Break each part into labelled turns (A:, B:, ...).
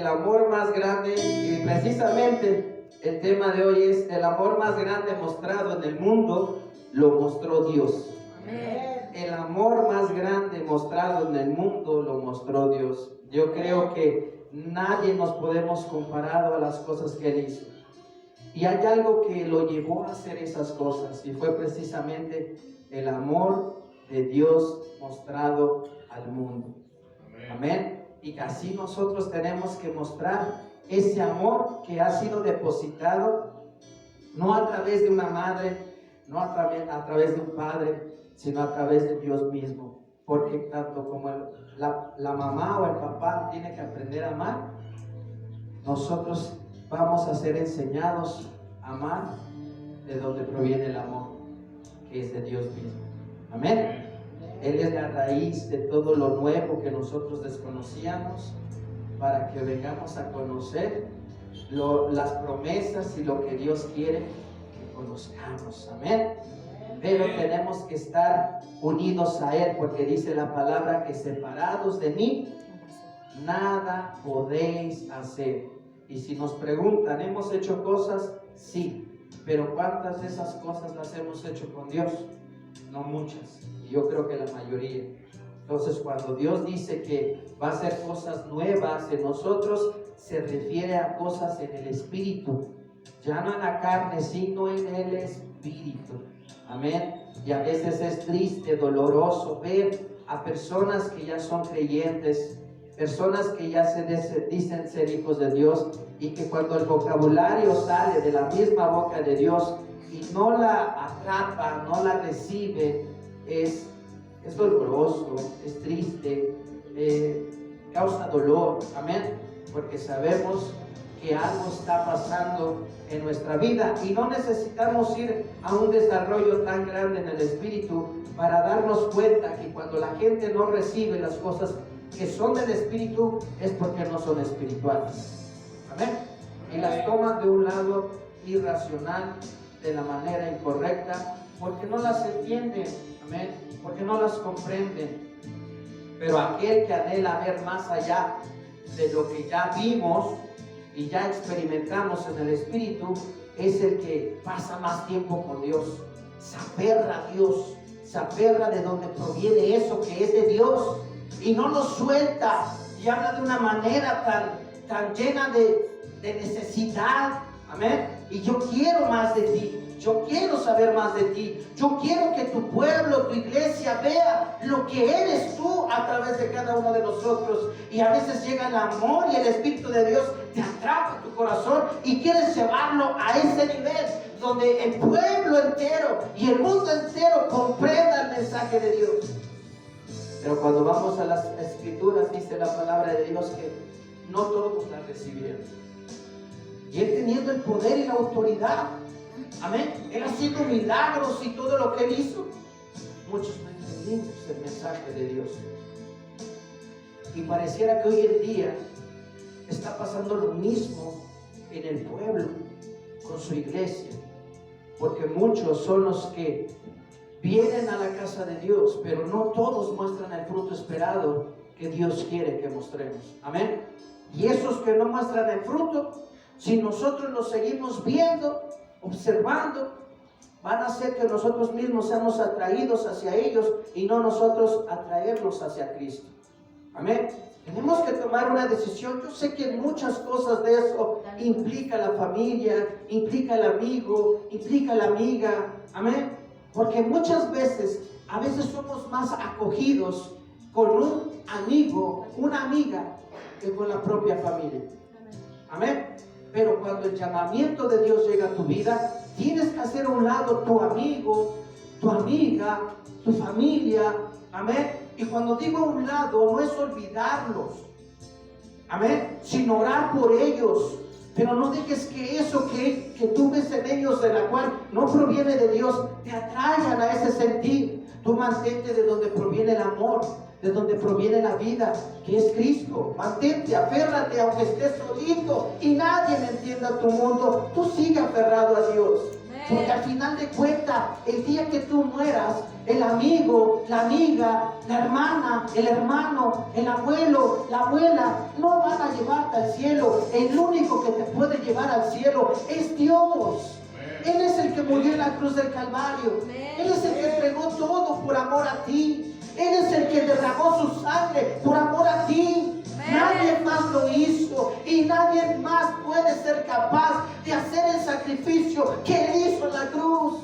A: amor más grande, y precisamente el tema de hoy es el amor más grande mostrado en el mundo, lo mostró Dios.
B: Amén.
A: El amor más grande mostrado en el mundo lo mostró Dios. Yo creo que nadie nos podemos comparar a las cosas que Él hizo. Y hay algo que lo llevó a hacer esas cosas, y fue precisamente el amor de Dios mostrado al mundo. Amén. Y que así nosotros tenemos que mostrar ese amor que ha sido depositado, no a través de una madre, no a través de un padre, sino a través de Dios mismo. Porque tanto como la mamá o el papá tiene que aprender a amar, nosotros vamos a ser enseñados a amar de donde proviene el amor, que es de Dios mismo. Amén. Él es la raíz de todo lo nuevo que nosotros desconocíamos, para que vengamos a conocer las promesas y lo que Dios quiere que conozcamos. Amén. Pero tenemos que estar unidos a Él, porque dice la palabra que separados de mí nada podéis hacer. Y si nos preguntan, ¿hemos hecho cosas? Sí, pero ¿cuántas de esas cosas las hemos hecho con Dios? No muchas, y yo creo que la mayoría. Entonces, cuando Dios dice que va a hacer cosas nuevas en nosotros, se refiere a cosas en el espíritu, ya no en la carne, sino en el espíritu. Amén. Y a veces es triste, doloroso ver a personas que ya son creyentes, personas que ya dicen ser hijos de Dios, y que cuando el vocabulario sale de la misma boca de Dios y no la atrapa, no la recibe, es doloroso, es triste, causa dolor. Amén. Porque sabemos que algo está pasando en nuestra vida, y no necesitamos ir a un desarrollo tan grande en el espíritu para darnos cuenta que cuando la gente no recibe las cosas que son del espíritu, es porque no son espirituales. Amén. Y las toman de un lado irracional, de la manera incorrecta, porque no las entienden. Amén. Porque no las comprenden. Pero aquel que anhela ver más allá de lo que ya vimos y ya experimentamos en el espíritu, es el que pasa más tiempo con Dios, se aferra a Dios, se aferra de donde proviene eso que es de Dios, y no lo suelta, y habla de una manera tan llena de necesidad. Amén. Y yo quiero más de ti, yo quiero saber más de ti, yo quiero que tu pueblo, tu iglesia vea lo que eres tú a través de cada uno de nosotros. Y a veces llega el amor y el Espíritu de Dios te atrapa tu corazón y quieres llevarlo a ese nivel donde el pueblo entero y el mundo entero comprenda el mensaje de Dios. Pero cuando vamos a las Escrituras, dice la palabra de Dios que no todos la recibieron. Y Él teniendo el poder y la autoridad, amén, Él haciendo milagros y todo lo que Él hizo, muchos no entendimos el mensaje de Dios. Y pareciera que hoy en día está pasando lo mismo en el pueblo con su iglesia, porque muchos son los que vienen a la casa de Dios, pero no todos muestran el fruto esperado que Dios quiere que mostremos. Amén. Y esos que no muestran el fruto, si nosotros los seguimos viendo, observando, van a hacer que nosotros mismos seamos atraídos hacia ellos y no nosotros atraerlos hacia Cristo. Amén. Tenemos que tomar una decisión. Yo sé que muchas cosas de eso implica la familia, implica el amigo, implica la amiga. Amén. Porque muchas veces, a veces somos más acogidos con un amigo, una amiga, que con la propia familia. Amén. Pero cuando el llamamiento de Dios llega a tu vida, tienes que hacer a un lado tu amigo, tu amiga, tu familia. Amén. Y cuando digo a un lado, no es olvidarlos. Amén. Sino orar por ellos. Pero no dejes que eso que tú ves en ellos, de la cual no proviene de Dios, te atraigan a ese sentir. Tú mantente de donde proviene el amor, de donde proviene la vida, que es Cristo. Mantente, aférrate, aunque estés solito y nadie me entienda tu mundo. Tú sigue aferrado a Dios. Porque al final de cuentas, el día que tú mueras, el amigo, la amiga, la hermana, el hermano, el abuelo, la abuela, no van a llevarte al cielo. El único que te puede llevar al cielo es Dios. Él es el que murió en la cruz del Calvario. Él es el que entregó todo por amor a ti. Él es el que derramó su sangre por amor a ti. Nadie más lo hizo y nadie más puede ser capaz de hacer el sacrificio que Él hizo en la cruz.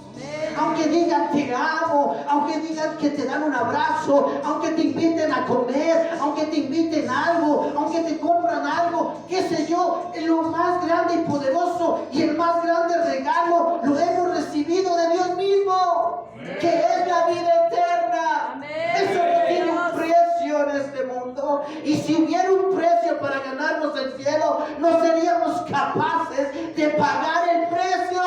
A: Aunque digan te amo, aunque digan que te dan un abrazo, aunque te inviten a comer, aunque te inviten algo, aunque te compran algo, qué sé yo, lo más grande y poderoso y el más grande regalo lo hemos recibido de Dios mismo, que es la vida eterna. Eso no tiene un precio en este mundo, y si hubiera un precio para ganarnos el cielo, no seríamos capaces de pagar el precio.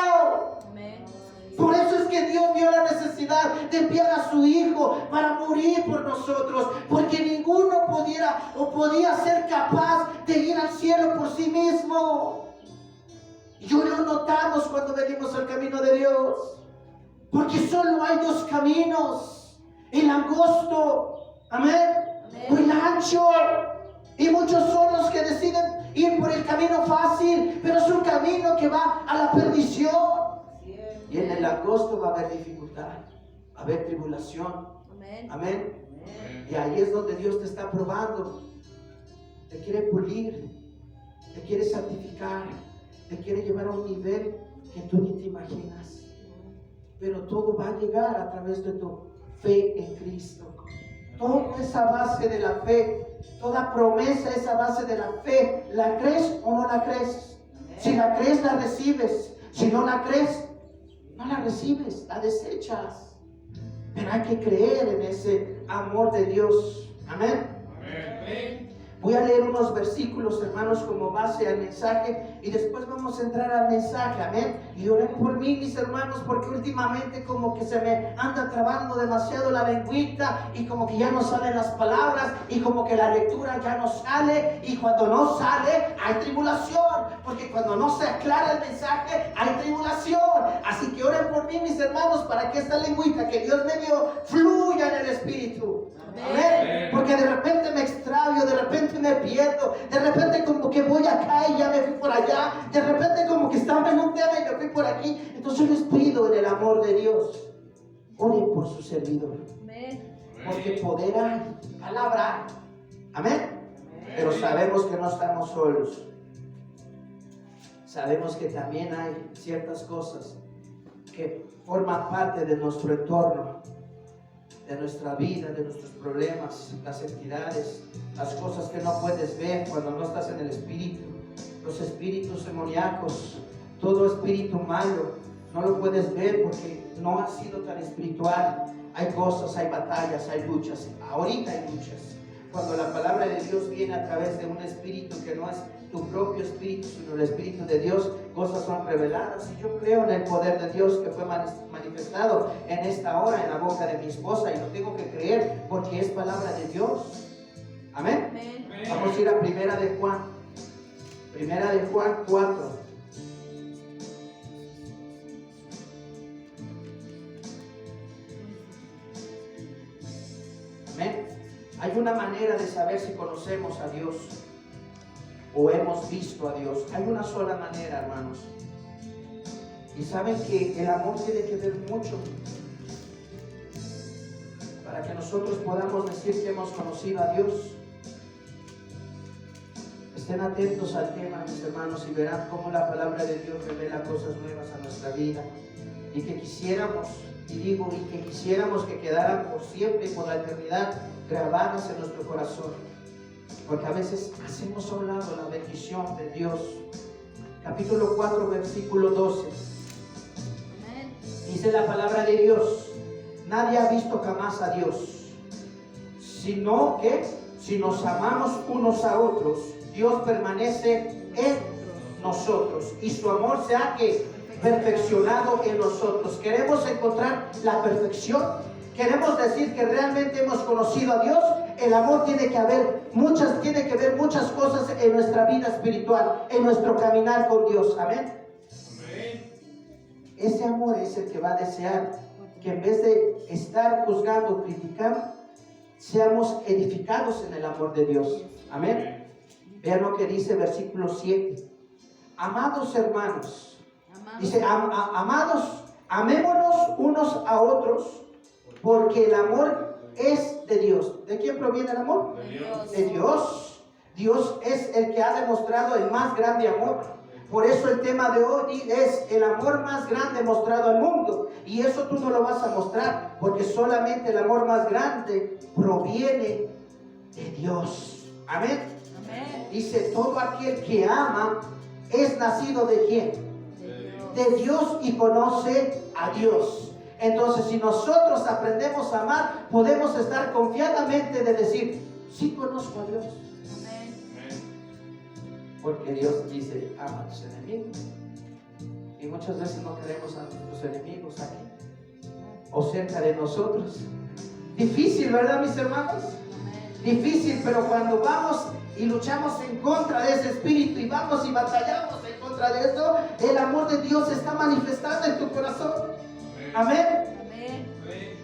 A: Por eso es que Dios vio la necesidad de enviar a su Hijo para morir por nosotros, porque ninguno podía ser capaz de ir al cielo por sí mismo. Y hoy lo notamos cuando venimos al camino de Dios, porque solo hay dos caminos: el angosto, amén, o el ancho. Y muchos son los que deciden ir por el camino fácil, pero es un camino que va a la perdición. Y en el angosto va a haber dificultad, va a haber tribulación. Amén. Amén. Y ahí es donde Dios te está probando. Te quiere pulir, te quiere santificar, te quiere llevar a un nivel que tú ni te imaginas. Pero todo va a llegar a través de tu fe en Cristo. Toda esa base de la fe, toda promesa, esa base de la fe, ¿la crees o no la crees? Si la crees, la recibes. Si no la crees, no la recibes, la desechas. Pero hay que creer en ese amor de Dios. Amén. Amén. Voy a leer unos versículos, hermanos, como base al mensaje, y después vamos a entrar al mensaje. Amén. Y oren por mí, mis hermanos, porque últimamente como que se me anda trabando demasiado la lengüita, y como que ya no salen las palabras, y como que la lectura ya no sale, y cuando no sale hay tribulación, porque cuando no se aclara el mensaje hay tribulación. Así que oren por mí, mis hermanos, para que esta lengüita que Dios me dio fluya en el Espíritu. Amén. Porque de repente me extravio, de repente me pierdo, de repente como que voy acá y ya me fui por allá, de repente como que estaba en un tema y me fui por aquí. Entonces yo les pido en el amor de Dios, oren por su servidor. Amén. Porque poder hay, palabra hay. Amén. Pero sabemos que no estamos solos. Sabemos que también hay ciertas cosas que forman parte de nuestro entorno, de nuestra vida, de nuestros problemas, las entidades, las cosas que no puedes ver cuando no estás en el Espíritu, los espíritus demoníacos, todo espíritu malo, no lo puedes ver porque no has sido tan espiritual. Hay cosas, hay batallas, hay luchas, ahorita hay luchas. Cuando la palabra de Dios viene a través de un espíritu que no es tu propio espíritu, sino el Espíritu de Dios, cosas son reveladas. Y yo creo en el poder de Dios que fue manifestado en esta hora en la boca de mi esposa, y lo tengo que creer porque es palabra de Dios. Amén. Amén. Vamos a ir a Primera de Juan 4. Amén. Hay una manera de saber si conocemos a Dios o hemos visto a Dios. Hay una sola manera, hermanos. Y saben que el amor tiene que ver mucho para que nosotros podamos decir que hemos conocido a Dios. Estén atentos al tema, mis hermanos, y verán cómo la palabra de Dios revela cosas nuevas a nuestra vida. Y que quisiéramos, que quedaran por siempre y por la eternidad grabadas en nuestro corazón. Porque a veces hacemos a un lado la bendición de Dios. Capítulo 4, versículo 12. Amén. Dice la palabra de Dios: nadie ha visto jamás a Dios, sino que si nos amamos unos a otros, Dios permanece en nosotros y su amor se ha perfeccionado en nosotros. Queremos encontrar la perfección, queremos decir que realmente hemos conocido a Dios. El amor tiene que ver muchas cosas en nuestra vida espiritual, en nuestro caminar con Dios. Amén. Amén. ese amor es el que va a desear que en vez de estar juzgando, criticando, seamos edificados en el amor de Dios. Amén. Vean lo que dice versículo 7. Amados hermanos, dice, amados, amémonos unos a otros, porque el amor es de Dios. ¿De quién proviene el amor?
B: De Dios.
A: De Dios. Dios es el que ha demostrado el más grande amor. Por eso el tema de hoy es el amor más grande mostrado al mundo. Y eso tú no lo vas a mostrar, porque solamente el amor más grande proviene de Dios. Amén.
B: Amén.
A: Dice, todo aquel que ama es nacido ¿de quién? De Dios y conoce a Dios. Entonces, si nosotros aprendemos a amar, podemos estar confiadamente de decir, sí conozco a Dios. Porque Dios dice, ama a tus enemigos. Y muchas veces no queremos a nuestros enemigos aquí o cerca de nosotros. Difícil, ¿verdad, mis hermanos? Difícil, pero cuando vamos y luchamos en contra de ese espíritu y vamos y batallamos en contra de eso, el amor de Dios se está manifestando en tu corazón. Amén.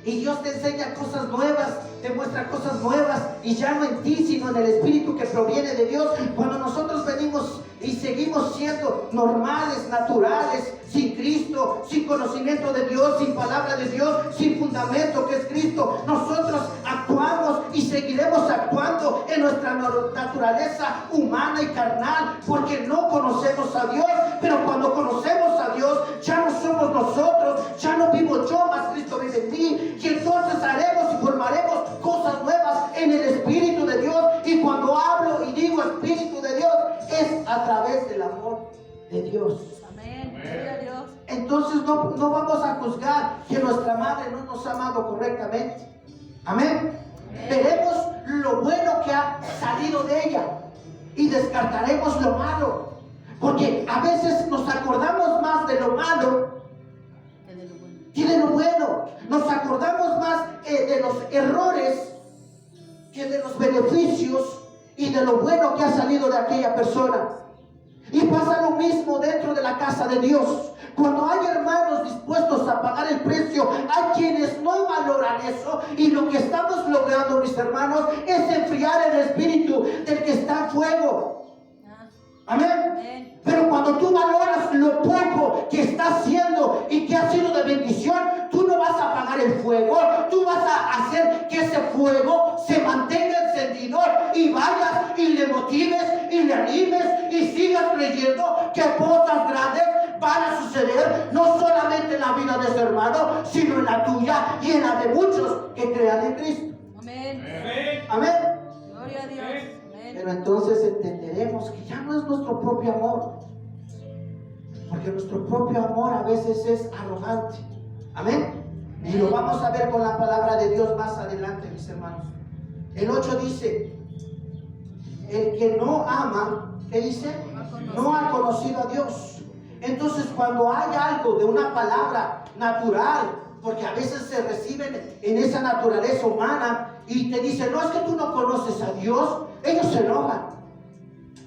A: Y Dios te enseña cosas nuevas, te muestra cosas nuevas, y ya no en ti, sino en el Espíritu que proviene de Dios. Cuando nosotros venimos y seguimos siendo normales, naturales, sin Cristo, sin conocimiento de Dios, sin palabra de Dios, sin fundamento que es Cristo, nosotros actuamos y seguiremos actuando en nuestra naturaleza humana y carnal, porque no conocemos a Dios. Pero cuando conocemos a Dios, ya no somos nosotros, ya no vivo yo, más Cristo vive en mí. Y entonces haremos y formaremos cosas nuevas en el Espíritu de Dios. Y cuando hablo y digo Espíritu de Dios, es a través del amor de Dios.
B: Amén. Gloria a Dios.
A: Entonces no vamos a juzgar que nuestra madre no nos ha amado correctamente. Amén. Veremos lo bueno que ha salido de ella y descartaremos lo malo. Porque a veces nos acordamos más de lo malo que de lo bueno. Nos acordamos más de los errores que de los beneficios y de lo bueno que ha salido de aquella persona. Y pasa lo mismo dentro de la casa de Dios. Cuando hay hermanos dispuestos a pagar el precio, hay quienes no valoran eso. Y lo que estamos logrando, mis hermanos, es enfriar el espíritu del que está en fuego. Amén. Pero cuando tú valoras lo poco que está haciendo y que ha sido de bendición, tú no vas a apagar el fuego. Tú vas a hacer que ese fuego se mantenga encendido, y vayas y le motives y le animes y sigas creyendo que cosas grandes van a suceder, no solamente en la vida de ese hermano, sino en la tuya y en la de muchos que crean en Cristo.
B: Amén.
A: Amén.
B: Gloria a Dios.
A: Pero entonces entenderemos que ya no es nuestro propio amor, porque nuestro propio amor a veces es arrogante. Amén. Y lo vamos a ver con la palabra de Dios más adelante, mis hermanos. El 8 dice, el que no ama, ¿qué dice? No ha conocido a Dios. Entonces, cuando hay algo de una palabra natural, porque a veces se reciben en esa naturaleza humana, y te dicen, no, es que tú no conoces a Dios, ellos se enojan.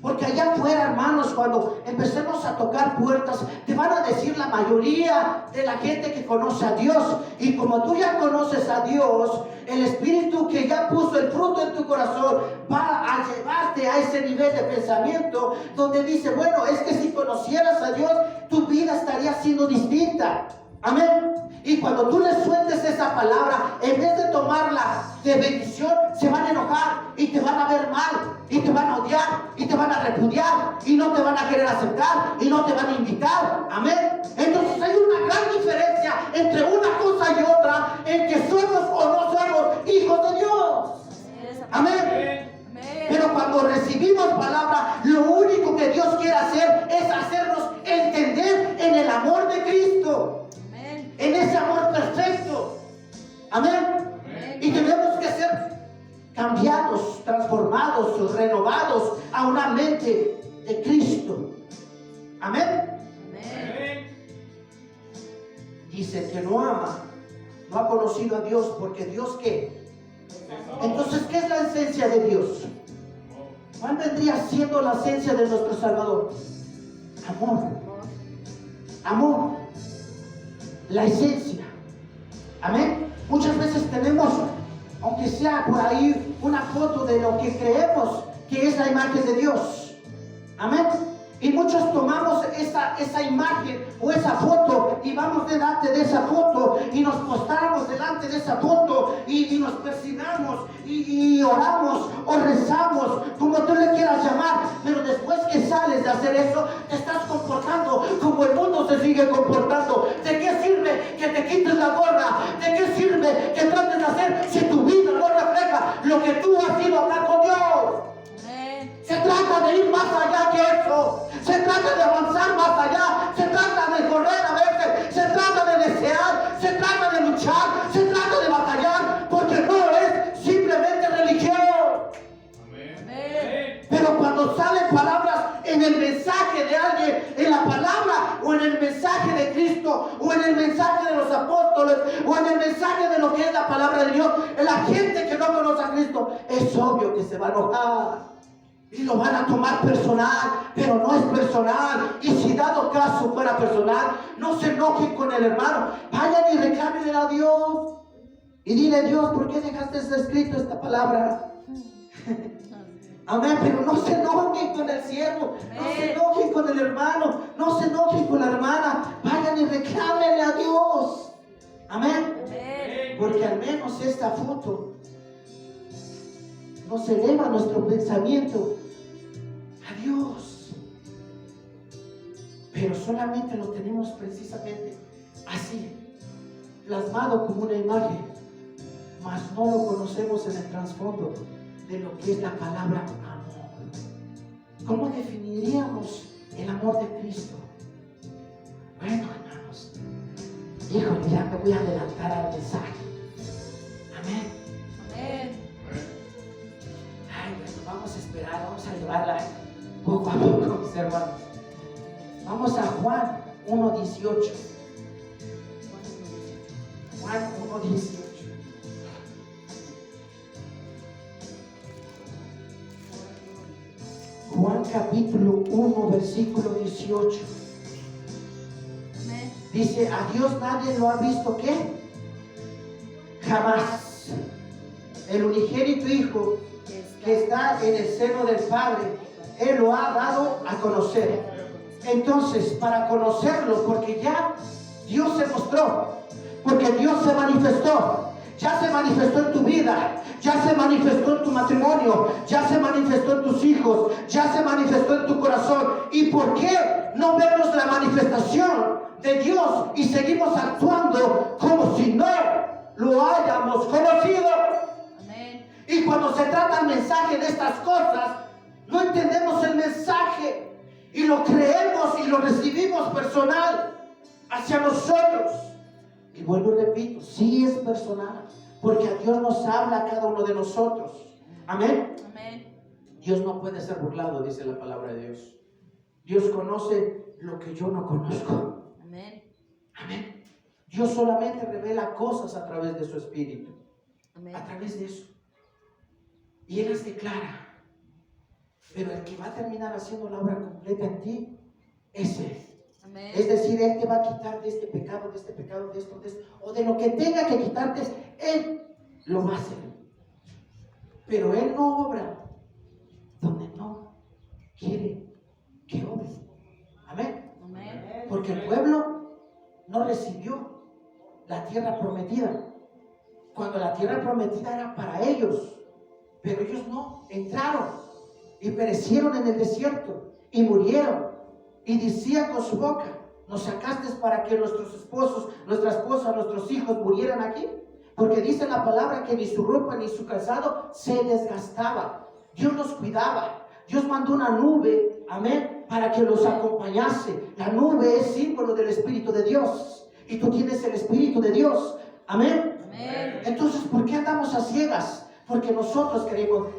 A: Porque allá afuera, hermanos, cuando empecemos a tocar puertas, te van a decir la mayoría de la gente que conoce a Dios. Y como tú ya conoces a Dios, el Espíritu que ya puso el fruto en tu corazón va a llevarte a ese nivel de pensamiento donde dice, bueno, es que si conocieras a Dios, tu vida estaría siendo distinta. Amén. Y cuando tú les sueltes esa palabra, en vez de tomarla de bendición, se van a enojar y te van a ver mal y te van a odiar y te van a repudiar y no te van a querer aceptar y no te van a invitar. Amén. Entonces hay una gran diferencia entre una cosa y otra, en que somos o no somos hijos de Dios. Amén. Pero cuando recibimos palabra, lo único que Dios quiere hacer es hacernos entender en el amor de Cristo. En ese amor perfecto. Amén. Y tenemos que ser cambiados, transformados, renovados a una mente de Cristo. Amén. Dice que no ama, no ha conocido a Dios, porque Dios ¿qué? Entonces, ¿qué es la esencia de Dios? ¿Cuál vendría siendo la esencia de nuestro Salvador? Amor. Amor.
C: la esencia. Amén. Muchas veces tenemos, aunque sea por ahí, una foto de lo que creemos que es la imagen de Dios. Amén. Y muchos tomamos esa imagen o esa foto y vamos delante de esa foto y nos postramos delante de esa foto y nos persignamos y oramos o rezamos, como tú le quieras llamar. Pero después que sales de hacer eso, te estás comportando como el mundo se sigue comportando. ¿De qué sirve que te quites la gorra? ¿De qué sirve que trates de hacer si tu vida no refleja lo que tú has ido a hablar con Dios? Se trata de ir más allá que eso. Se trata de avanzar más allá. Se trata de correr a veces. Se trata de desear. Se trata de luchar. Se trata de batallar. Porque no es simplemente religión.
B: Amén.
C: Pero cuando salen palabras en el mensaje de alguien, en la palabra o en el mensaje de Cristo o en el mensaje de los apóstoles o en el mensaje de lo que es la palabra de Dios, la gente que no conoce a Cristo, es obvio que se va a enojar. Y lo van a tomar personal, pero no es personal. Y si dado caso fuera personal, no se enojen con el hermano. Vayan y reclámenle a Dios. Y dile: Dios, ¿por qué dejaste escrito esta palabra? Amén, pero no se enojen con el siervo, no se enojen con el hermano, no se enojen con la hermana. Vayan y reclámenle a Dios. Amén. Porque al menos esta foto nos eleva nuestro pensamiento a Dios. Pero solamente lo tenemos precisamente así, plasmado como una imagen, mas no lo conocemos en el trasfondo de lo que es la palabra amor. ¿Cómo definiríamos el amor de Cristo? Bueno, hermanos, híjole, ya me voy a adelantar al mensaje. Amén. Ay, bueno, vamos a esperar, vamos a llevarla poco a poco, mis hermanos. Vamos a Juan 1:18. Juan 1:18. Juan capítulo 1, versículo 18. Dice: a Dios nadie lo ha visto, ¿qué? Jamás. El unigénito Hijo que está en el seno del Padre, Él lo ha dado a conocer. Entonces, para conocerlo, porque ya Dios se mostró, porque Dios se manifestó, ya se manifestó en tu vida, ya se manifestó en tu matrimonio, ya se manifestó en tus hijos, ya se manifestó en tu corazón. ¿Y por qué no vemos la manifestación de Dios y seguimos actuando como si no lo hayamos conocido?
B: Amén.
C: Y cuando se trata el mensaje de estas cosas, no entendemos el mensaje y lo creemos y lo recibimos personal hacia nosotros. Y vuelvo y repito, sí es personal, porque a Dios nos habla a cada uno de nosotros. Amén.
B: Amén.
A: Dios no puede ser burlado, dice la palabra de Dios. Dios conoce lo que yo no conozco.
B: Amén.
A: Amén. Dios solamente revela cosas a través de su Espíritu.
B: Amén.
A: A través de eso. Y Él las declara. Pero el que va a terminar haciendo la obra completa en ti es Él.
B: Amén.
A: Es decir, Él te va a quitar de este pecado, de esto, o de lo que tenga que quitarte. Él lo va a hacer. Pero Él no obra donde no quiere que obre. Amén.
B: Amén.
A: Porque el pueblo no recibió la tierra prometida, cuando la tierra prometida era para ellos. Pero ellos no entraron y perecieron en el desierto y murieron. Y decían con su boca: ¿nos sacaste para que nuestros esposos, nuestra esposa, nuestros hijos murieran aquí? Porque dice la palabra que ni su ropa ni su calzado se desgastaba. Dios los cuidaba. Dios mandó una nube, amén, para que los acompañase. La nube es símbolo del Espíritu de Dios. Y tú tienes el Espíritu de Dios. Amén.
B: Amén.
A: Entonces, ¿por qué andamos a ciegas? Porque nosotros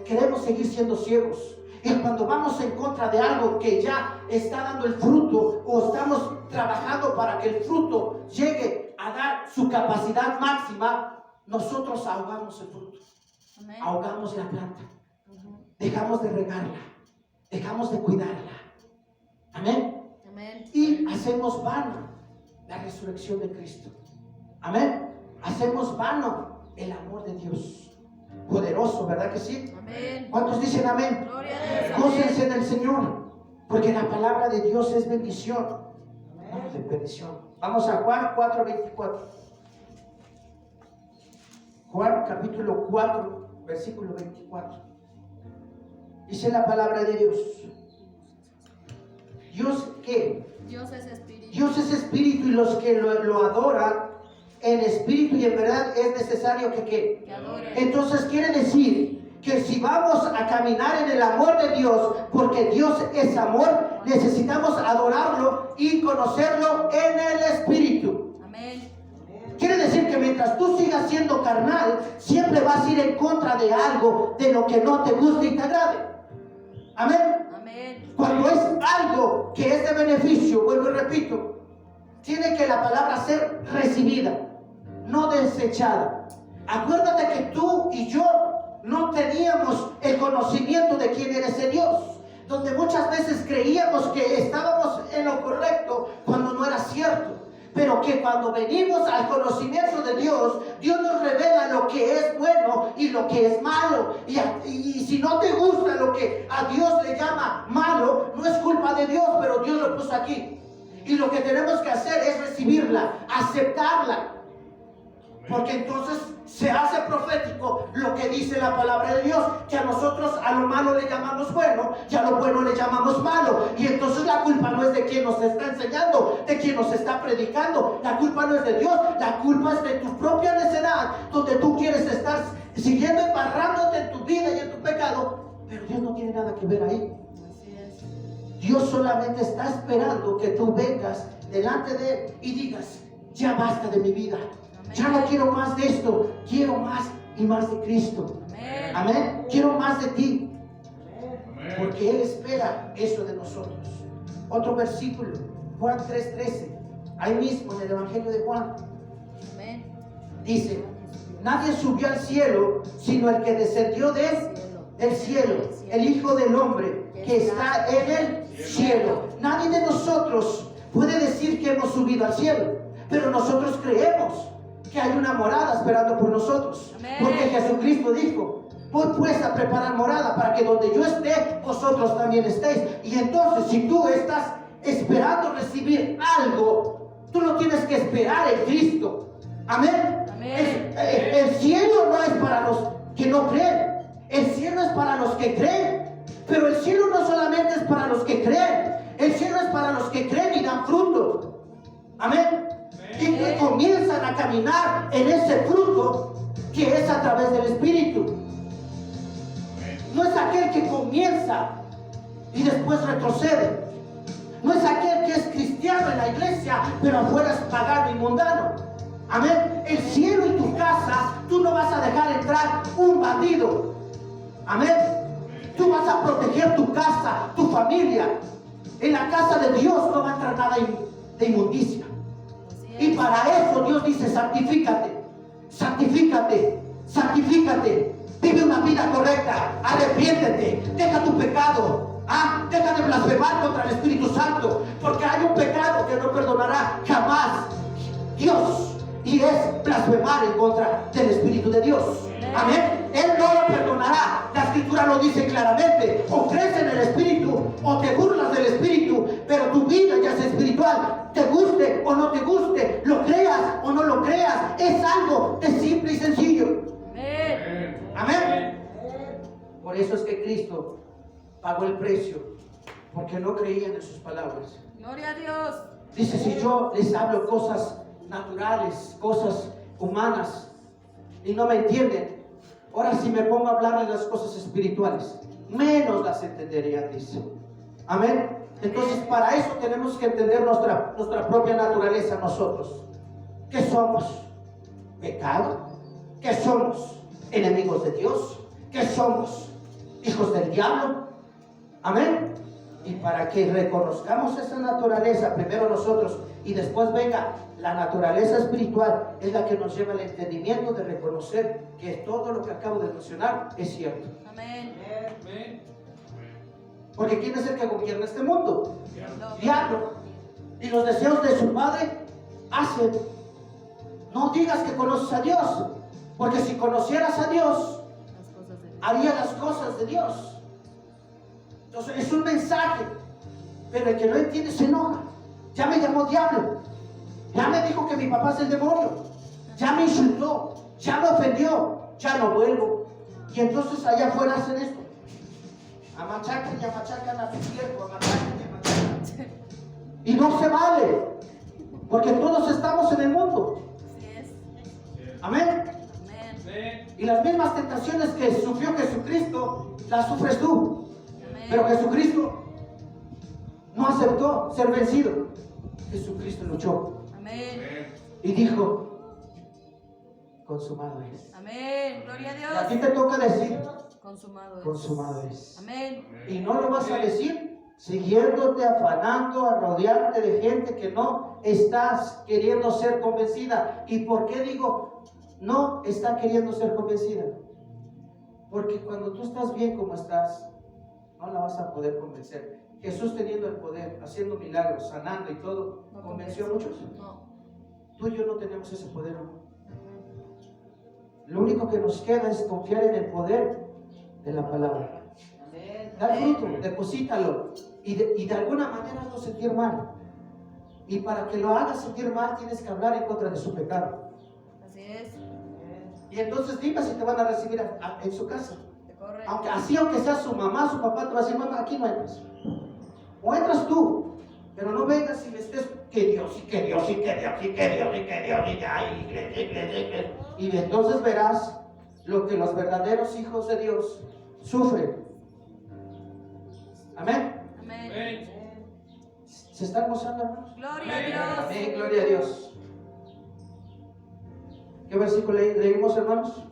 A: queremos seguir siendo ciegos. Y cuando vamos en contra de algo que ya está dando el fruto, o estamos trabajando para que el fruto llegue a dar su capacidad máxima, nosotros ahogamos el fruto.
B: Amén.
A: Ahogamos la planta. Dejamos de regarla. Dejamos de cuidarla. Amén.
B: Amén.
A: Y hacemos vano
C: la resurrección de Cristo. Amén. Hacemos vano el amor de Dios. Poderoso, ¿verdad que sí?
B: Amén.
C: ¿Cuántos dicen amén?
B: Gloria a Dios.
C: Gócense en el Señor, porque la palabra de Dios es bendición, no de bendición. Vamos a Juan 4:24. Juan capítulo 4, versículo 24. Dice la palabra de Dios. ¿Dios qué?
B: Dios es espíritu.
C: Dios es espíritu, y los que lo adoran en espíritu y en verdad es necesario que ¿qué?
B: Que adore.
C: Entonces quiere decir que si vamos a caminar en el amor de Dios, porque Dios es amor, necesitamos adorarlo y conocerlo en el espíritu.
B: Amén.
C: Quiere decir que mientras tú sigas siendo carnal, siempre vas a ir en contra de algo, de lo que no te guste y te agrade. Amén.
B: Amén.
C: Cuando es algo que es de beneficio, vuelvo y repito, tiene que la palabra ser recibida, no desechada. Acuérdate que tú y yo no teníamos el conocimiento de quién era ese Dios, donde muchas veces creíamos que estábamos en lo correcto cuando no era cierto. Pero que cuando venimos al conocimiento de Dios, Dios nos revela lo que es bueno y lo que es malo. Y si no te gusta lo que a Dios le llama malo, no es culpa de Dios, pero Dios lo puso aquí. Y lo que tenemos que hacer es recibirla, aceptarla. Porque entonces se hace profético lo que dice la palabra de Dios, que a nosotros a lo malo le llamamos bueno y a lo bueno le llamamos malo. Y entonces la culpa no es de quien nos está enseñando, de quien nos está predicando. La culpa no es de Dios, la culpa es de tu propia necedad, donde tú quieres estar siguiendo embarrándote en tu vida y en tu pecado, pero Dios no tiene nada que ver ahí.
B: Así es.
C: Dios solamente está esperando que tú vengas delante de Él y digas: ya basta de mi vida, ya no quiero más de esto, quiero más y más de Cristo.
B: Amén.
C: Amén. Quiero más de ti, porque Él espera eso de nosotros. Otro versículo, Juan 3:13, ahí mismo en el Evangelio de Juan,
B: Amén.
C: dice: nadie subió al cielo sino el que descendió del cielo, el Hijo del Hombre que está en el cielo. Nadie de nosotros puede decir que hemos subido al cielo, pero nosotros creemos que hay una morada esperando por nosotros.
B: Amén.
C: Porque Jesucristo dijo: voy pues a preparar morada para que donde yo esté, vosotros también estéis. Y entonces, si tú estás esperando recibir algo, tú lo tienes que esperar en Cristo. Amén.
B: Amén.
C: El cielo no es para los que no creen, el cielo es para los que creen. Pero el cielo no solamente es para los que creen, el cielo es para los que creen y dan fruto. Amén. Y que comienzan a caminar en ese fruto que es a través del Espíritu. No es aquel que comienza y después retrocede. No es aquel que es cristiano en la iglesia, pero afuera es pagano y mundano. Amén. El cielo y tu casa, tú no vas a dejar entrar un bandido. Amén. Tú vas a proteger tu casa, tu familia. En la casa de Dios no va a entrar nada de inmundicia. Y para eso Dios dice: santifícate, santifícate, santifícate. Vive una vida correcta, arrepiéntete, deja tu pecado. Deja de blasfemar contra el Espíritu Santo, porque hay un pecado que no perdonará jamás Dios, y es blasfemar en contra del Espíritu de Dios. Amén. Él no lo perdonará. La Escritura lo dice claramente: o crees en el Espíritu o te burlas del Espíritu. Pero tu vida ya es espiritual, te guste o no te guste, lo creas o no lo creas, es algo de simple y sencillo.
B: Amén.
C: Amén. Por eso es que Cristo pagó el precio, porque no creían en sus palabras.
B: Gloria a Dios.
C: Dice: si yo les hablo cosas naturales, cosas humanas, y no me entienden, ahora si me pongo a hablarles las cosas espirituales, menos las entenderían, dice. Amén. Entonces, para eso tenemos que entender nuestra propia naturaleza nosotros. ¿Qué somos? ¿Pecado? ¿Qué somos? ¿Enemigos de Dios? ¿Qué somos? ¿Hijos del diablo? Amén. Y para que reconozcamos esa naturaleza, primero nosotros, y después venga la naturaleza espiritual, es la que nos lleva al entendimiento de reconocer que todo lo que acabo de mencionar es cierto.
B: Amén.
C: Porque ¿quién es el que gobierna este mundo?
B: No.
C: Diablo. Y los deseos de su padre hacen. No digas que conoces a Dios, porque si conocieras a Dios,
B: Las cosas de Dios.
C: haría las cosas de Dios. Entonces es un mensaje, pero el que no entiende se enoja. Ya me llamó diablo, ya me dijo que mi papá es el demonio, ya me insultó, ya me ofendió, ya no vuelvo. Y entonces allá afuera hacen esto: amachacan y amachacan a su siervo, amachacan y amachacan. Y no se vale, porque todos estamos en el mundo.
B: Así es.
C: Amén.
B: Amén.
C: Y las mismas tentaciones que sufrió Jesucristo, las sufres tú.
B: Amén.
C: Pero Jesucristo no aceptó ser vencido. Jesucristo luchó
B: Amén.
C: y dijo: consumado es.
B: Amén. Gloria
C: Y a ti
B: a
C: te
B: Dios.
C: toca decir:
B: Consumado es.
C: consumado es.
B: Amén.
C: Y no lo vas a decir siguiéndote, afanando, a rodearte de gente que no estás queriendo ser convencida. ¿Y por qué digo no está queriendo ser convencida? Porque cuando tú estás bien como estás, no la vas a poder convencer. Jesús, teniendo el poder, haciendo milagros, sanando y todo,
B: No
C: ¿convenció a
B: convence.
C: muchos?
B: No.
C: Tú y yo no tenemos ese poder aún. Lo único que nos queda es confiar en el poder de la palabra. Da fruto, deposítalo y de alguna manera hazlo sentir mal. Y para que lo hagas sentir mal, tienes que hablar en contra de su pecado.
B: Así es.
C: Y entonces dime si te van a recibir en su casa.
B: Te corre.
C: Aunque sea su mamá, su papá, te va a decir: mamá, aquí no entras. O entras tú, pero no vengas y me estés que Dios, y que Dios, y que Dios, y que Dios, y que Dios, y ya, y entonces verás lo que los verdaderos hijos de Dios sufren. Amén.
B: Amén.
C: ¿Se están gozando, hermanos?
B: Gloria a Dios.
C: Amén, gloria a Dios. ¿Qué versículo leímos, hermanos?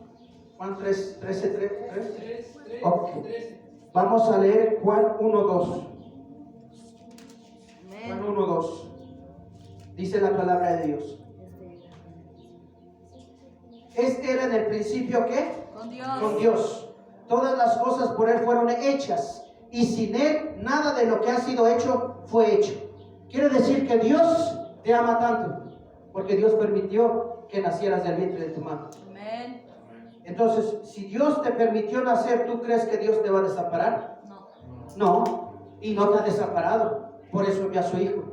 C: Juan 3, 13, 3. Ok. Vamos a leer Juan 1, 2. Juan
B: Amén.
C: 1, 2. Dice la palabra de Dios: este era en el principio, ¿qué?
B: Con Dios.
C: Con Dios. Todas las cosas por Él fueron hechas, y sin Él nada de lo que ha sido hecho fue hecho. Quiere decir que Dios te ama tanto, porque Dios permitió que nacieras del vientre de tu madre.
B: Amén.
C: Entonces, si Dios te permitió nacer, ¿tú crees que Dios te va a desamparar?
B: No.
C: No, y no te ha desamparado, por eso envió a su Hijo.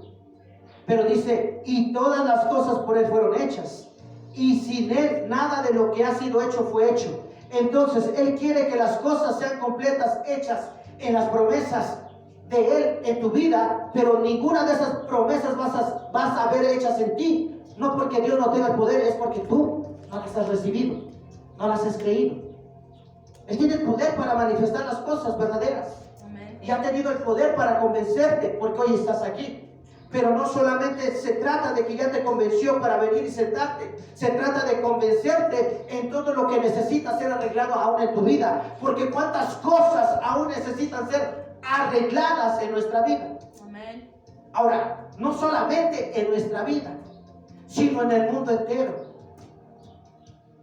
C: Pero dice: y todas las cosas por Él fueron hechas, y sin Él nada de lo que ha sido hecho fue hecho. Entonces Él quiere que las cosas sean completas, hechas en las promesas de Él en tu vida, pero ninguna de esas promesas vas a ver hechas en ti. No porque Dios no tenga el poder, es porque tú no las has recibido, no las has creído. Él tiene el poder para manifestar las cosas verdaderas.
B: Amén.
C: Y ha tenido el poder para convencerte, porque hoy estás aquí. Pero no solamente se trata de que ya te convenció para venir y sentarte, se trata de convencerte en todo lo que necesita ser arreglado aún en tu vida. Porque cuántas cosas aún necesitan ser arregladas en nuestra vida.
B: Amén.
C: Ahora, no solamente en nuestra vida, sino en el mundo entero.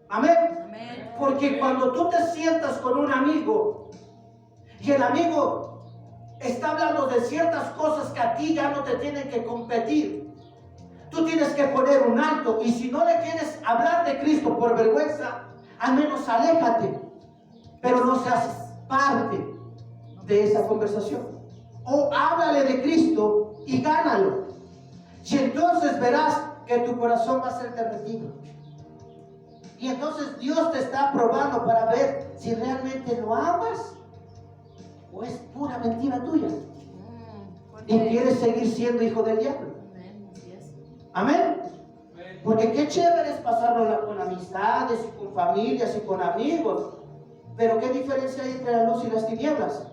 C: Amén.
B: Amén.
C: Porque cuando tú te sientas con un amigo y el amigo está hablando de ciertas cosas que a ti ya no te tienen que competir, tú tienes que poner un alto. Y si no le quieres hablar de Cristo por vergüenza, al menos aléjate, pero no seas parte de esa conversación. O háblale de Cristo y gánalo. Y entonces verás que tu corazón va a ser derretido. Y entonces Dios te está probando para ver si realmente lo amas o es pura mentira tuya y
B: Fuerte.
C: quieres seguir siendo hijo del diablo.
B: Amén. Así es.
C: Amén. Porque qué chévere es pasarlo con amistades y con familias y con amigos, pero qué diferencia hay entre la luz y las tinieblas.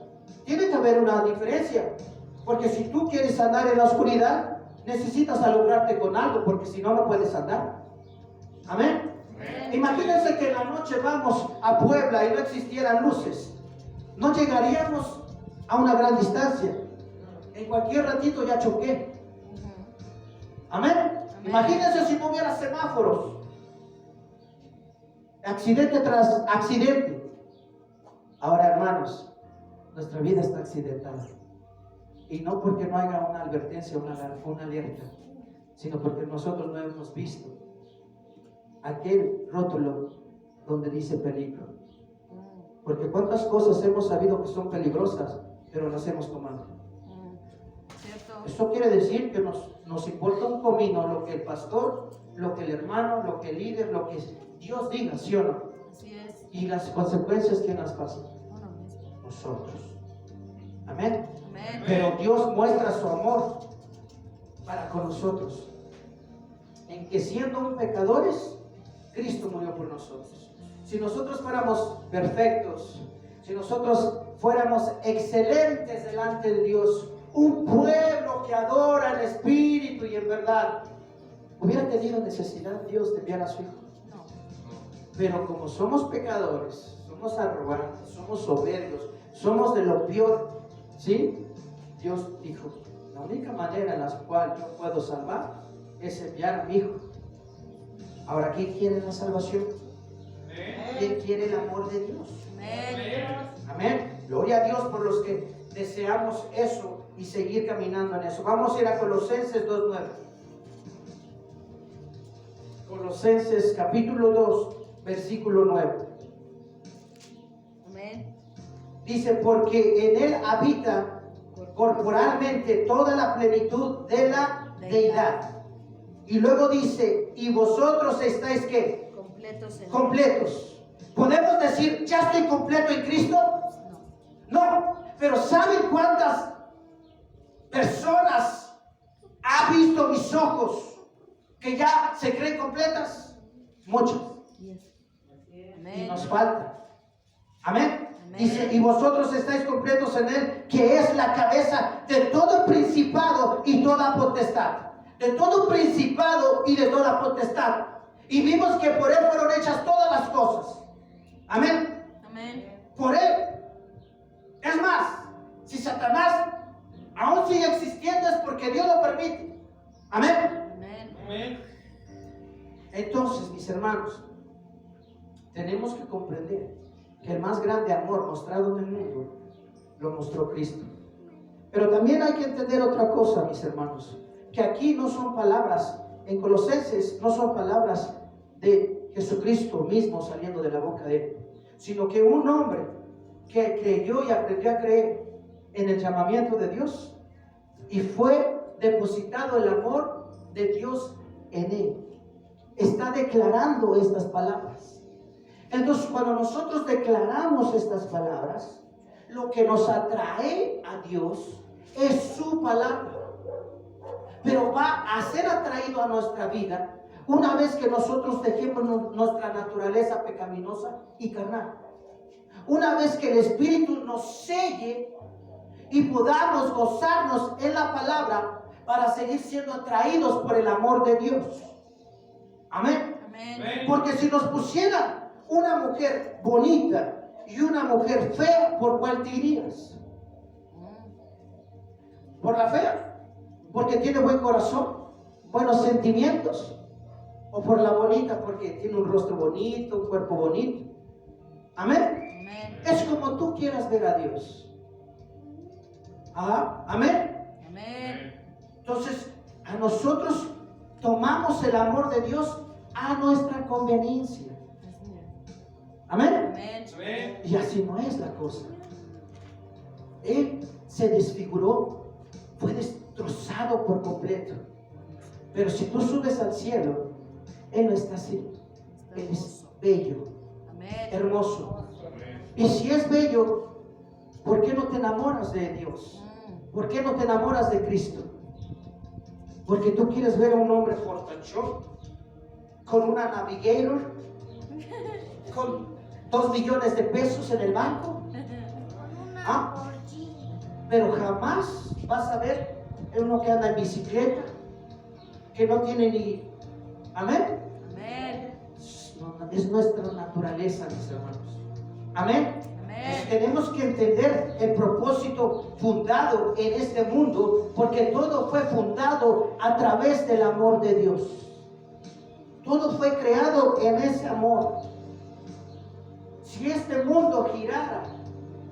C: Tiene que haber una diferencia, porque si tú quieres andar en la oscuridad, necesitas alumbrarte con algo, porque si no, no puedes andar. Amén.
B: Amén.
C: Imagínense que en la noche vamos a Puebla y no existieran luces. No llegaríamos a una gran distancia. En cualquier ratito ya choqué.
B: Ujú.
C: Amén.
B: Amén.
C: Imagínense si no hubiera semáforos. Accidente tras accidente. Ahora, hermanos, nuestra vida está accidentada. Y no porque no haya una advertencia, una alerta,
A: sino porque nosotros no hemos visto aquel rótulo donde dice peligro. Porque cuántas cosas hemos sabido que son peligrosas, pero las hemos tomado.
B: Cierto.
A: Eso quiere decir que nos importa un comino lo que el pastor, lo que el hermano, lo que el líder, lo que Dios diga, ¿sí o no?
B: Así es.
A: Y las consecuencias, ¿quién las pasa?
B: Uno mismo.
A: Nosotros. Amén.
B: Amén.
A: Pero Dios muestra su amor para con nosotros, en que siendo pecadores, Cristo murió por nosotros. Si nosotros fuéramos perfectos, si nosotros fuéramos excelentes delante de Dios, un pueblo que adora en espíritu y en verdad, hubiera tenido necesidad Dios de enviar a su Hijo.
B: No.
A: Pero como somos pecadores, somos arrogantes, somos soberbios, somos de lo peor, ¿sí? Dios dijo, la única manera en la cual yo puedo salvar es enviar a mi Hijo. Ahora, ¿quién quiere la salvación? ¿Quién quiere el amor de Dios?
B: Amén.
A: Amén. Gloria a Dios por los que deseamos eso y seguir caminando en eso. Vamos a ir a Colosenses 2:9. Colosenses capítulo 2, versículo 9.
B: Amén.
A: Dice, porque en Él habita corporalmente toda la plenitud de la deidad. Y luego dice, y vosotros estáis ¿qué?
B: Completos en
A: Completos. ¿Podemos decir, ya estoy completo en Cristo?
B: No.
A: No, pero ¿saben cuántas personas ha visto mis ojos que ya se creen completas? Muchas.
B: Yes.
A: Y
B: Amén.
A: nos falta. Amén.
B: Amén.
A: Dice, y vosotros estáis completos en Él, que es la cabeza de todo principado y toda potestad. De todo principado y de toda potestad. Y vimos que por Él fueron hechas todas las cosas. Amén.
B: Amén.
A: Por Él. Es más, si Satanás aún sigue existiendo es porque Dios lo permite. Amén.
B: Amén.
A: Entonces, mis hermanos, tenemos que comprender que el más grande amor mostrado en el mundo lo mostró Cristo. Pero también hay que entender otra cosa, mis hermanos, que aquí no son palabras, en Colosenses no son palabras de Jesucristo mismo saliendo de la boca de Él, sino que un hombre que creyó y aprendió a creer en el llamamiento de Dios y fue depositado el amor de Dios en él, está declarando estas palabras. Entonces, cuando nosotros declaramos estas palabras, lo que nos atrae a Dios es su palabra, pero va a ser atraído a nuestra vida una vez que nosotros dejemos nuestra naturaleza pecaminosa y carnal. Una vez que el Espíritu nos selle y podamos gozarnos en la palabra para seguir siendo atraídos por el amor de Dios. Amén.
B: Amén.
A: Porque si nos pusieran una mujer bonita y una mujer fea, ¿por cuál te irías? ¿Por la fea? Porque tiene buen corazón, buenos sentimientos. ¿O por la bonita porque tiene un rostro bonito, un cuerpo bonito? Amén.
B: Amén.
A: Es como tú quieras ver a Dios. Ah, amén.
B: Amén.
A: Entonces, a nosotros tomamos el amor de Dios a nuestra conveniencia.
B: Así es.
A: Amén.
B: Amén.
A: Y así no es la cosa. Él se desfiguró, fue destrozado por completo. Pero si tú subes al cielo, Él no está así. Él es bello,
B: Amén.
A: hermoso. Y si es bello, ¿por qué no te enamoras de Dios? ¿Por qué no te enamoras de Cristo? Porque tú quieres ver a un hombre fortachón, con una Navigator, con 2 millones de pesos en el banco. ¿Ah? Pero jamás vas a ver uno que anda en bicicleta, que no tiene ni... Amén.
B: Amén.
A: Es nuestra naturaleza, mis hermanos. Amén.
B: Amén.
A: Tenemos que entender el propósito fundado en este mundo, porque todo fue fundado a través del amor de Dios. Todo fue creado en ese amor. Si este mundo girara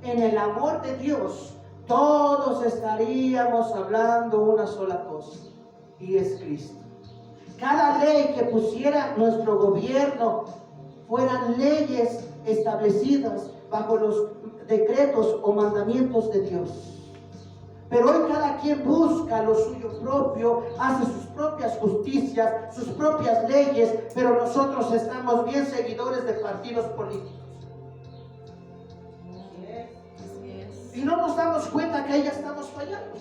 A: en el amor de Dios, todos estaríamos hablando una sola cosa, y es Cristo.
C: cada ley que pusiera nuestro gobierno fueran leyes establecidas bajo los decretos o mandamientos de Dios. Pero hoy cada quien busca lo suyo propio, hace sus propias justicias, sus propias leyes, pero nosotros estamos bien seguidores de partidos políticos.
B: Así es.
C: Y no nos damos cuenta que ahí ya estamos fallando.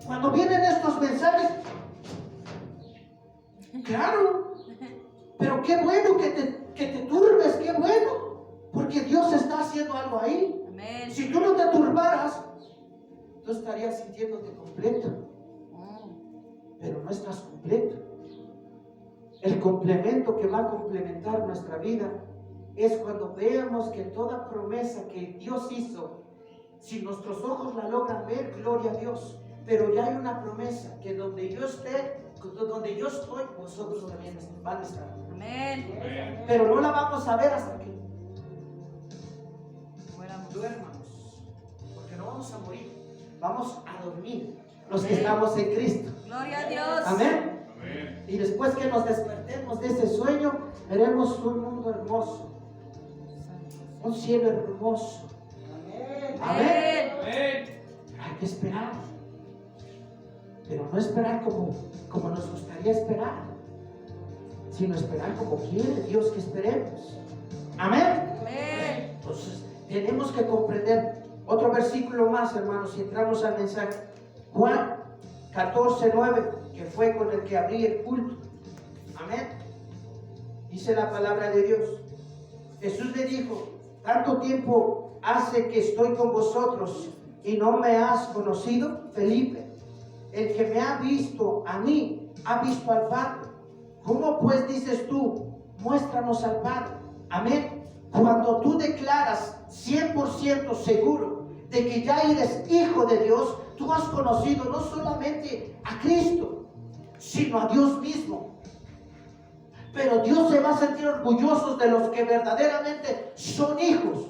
C: Cuando vienen estos mensajes, claro, pero qué bueno que te turbes, qué bueno, porque Dios está haciendo algo ahí.
B: Amén.
C: Si tú no te turbaras, tú estarías sintiéndote completo, pero no estás completo. El complemento que va a complementar nuestra vida es cuando veamos que toda promesa que Dios hizo, si nuestros ojos la logran ver, gloria a Dios. Pero ya hay una promesa que donde yo esté, donde yo estoy, vosotros también van a estar.
B: Amén.
C: Pero no la vamos a ver hasta que
B: Fuéramos.
C: duermamos, porque no vamos a morir, vamos a dormir los que estamos en Cristo.
B: Gloria a Dios.
C: Amén. Y después que nos despertemos de ese sueño, veremos un mundo hermoso, un cielo hermoso. Amén.
B: Amén.
C: Hay que esperar, pero no esperar como nos gustaría esperar, sino esperar como quiere Dios que esperemos. Amén.
B: Amén.
C: Entonces tenemos que comprender otro versículo más, hermanos, si entramos al mensaje. Juan 14:9, que fue con el que abrí el culto. Amén. Dice la palabra de Dios. Jesús le dijo: tanto tiempo hace que estoy con vosotros y no me has conocido, Felipe. El que me ha visto a mí, ha visto al Padre. ¿Cómo pues dices tú, muéstranos al Padre? Amén. Cuando tú declaras 100% seguro de que ya eres hijo de Dios, tú has conocido no solamente a Cristo, sino a Dios mismo. Pero Dios se va a sentir orgulloso de los que verdaderamente son hijos.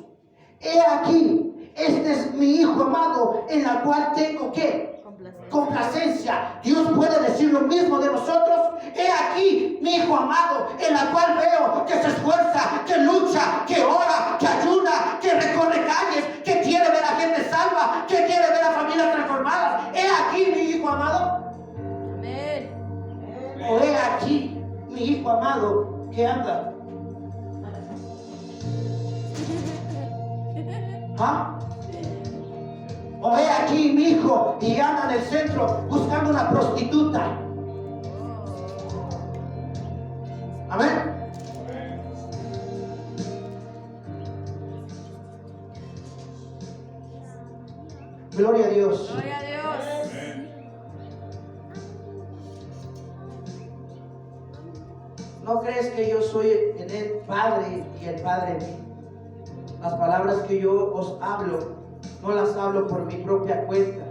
C: He aquí, este es mi hijo amado, en la cual tengo que complacencia. Dios puede decir lo mismo de nosotros. He aquí mi hijo amado, en la cual veo que se esfuerza, que lucha, que ora, que ayuna, que recorre calles, que quiere ver a gente salva, que quiere ver a familias transformadas. He aquí mi hijo amado.
B: Amén.
C: O he aquí mi hijo amado que anda. ¿Ah? O he aquí mi hijo y anda en el centro buscando una prostituta. Amén. Gloria a Dios.
B: Gloria a Dios.
C: ¿No crees que yo soy en el Padre y el Padre en mí? Las palabras que yo os hablo, no las hablo por mi propia cuenta,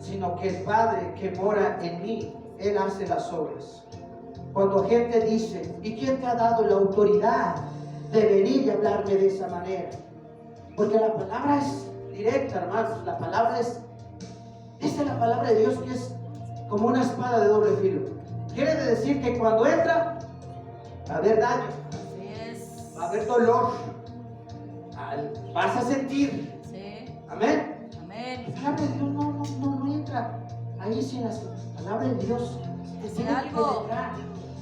C: sino que el Padre que mora en mí, Él hace las obras. Cuando gente dice: ¿y quién te ha dado la autoridad de venir y hablarme de esa manera? Porque la palabra es directa, hermanos. La palabra es, esta es la palabra de Dios, que es como una espada de doble filo. Quiere decir que cuando entra, va a haber daño,
B: Así es.
C: va a haber dolor, vas a sentir.
B: Sí.
C: Amén.
B: Amén.
C: La palabra de Dios no entra ahí sin la palabra de Dios. Te
B: Decir
C: tiene que
B: algo.
C: llegar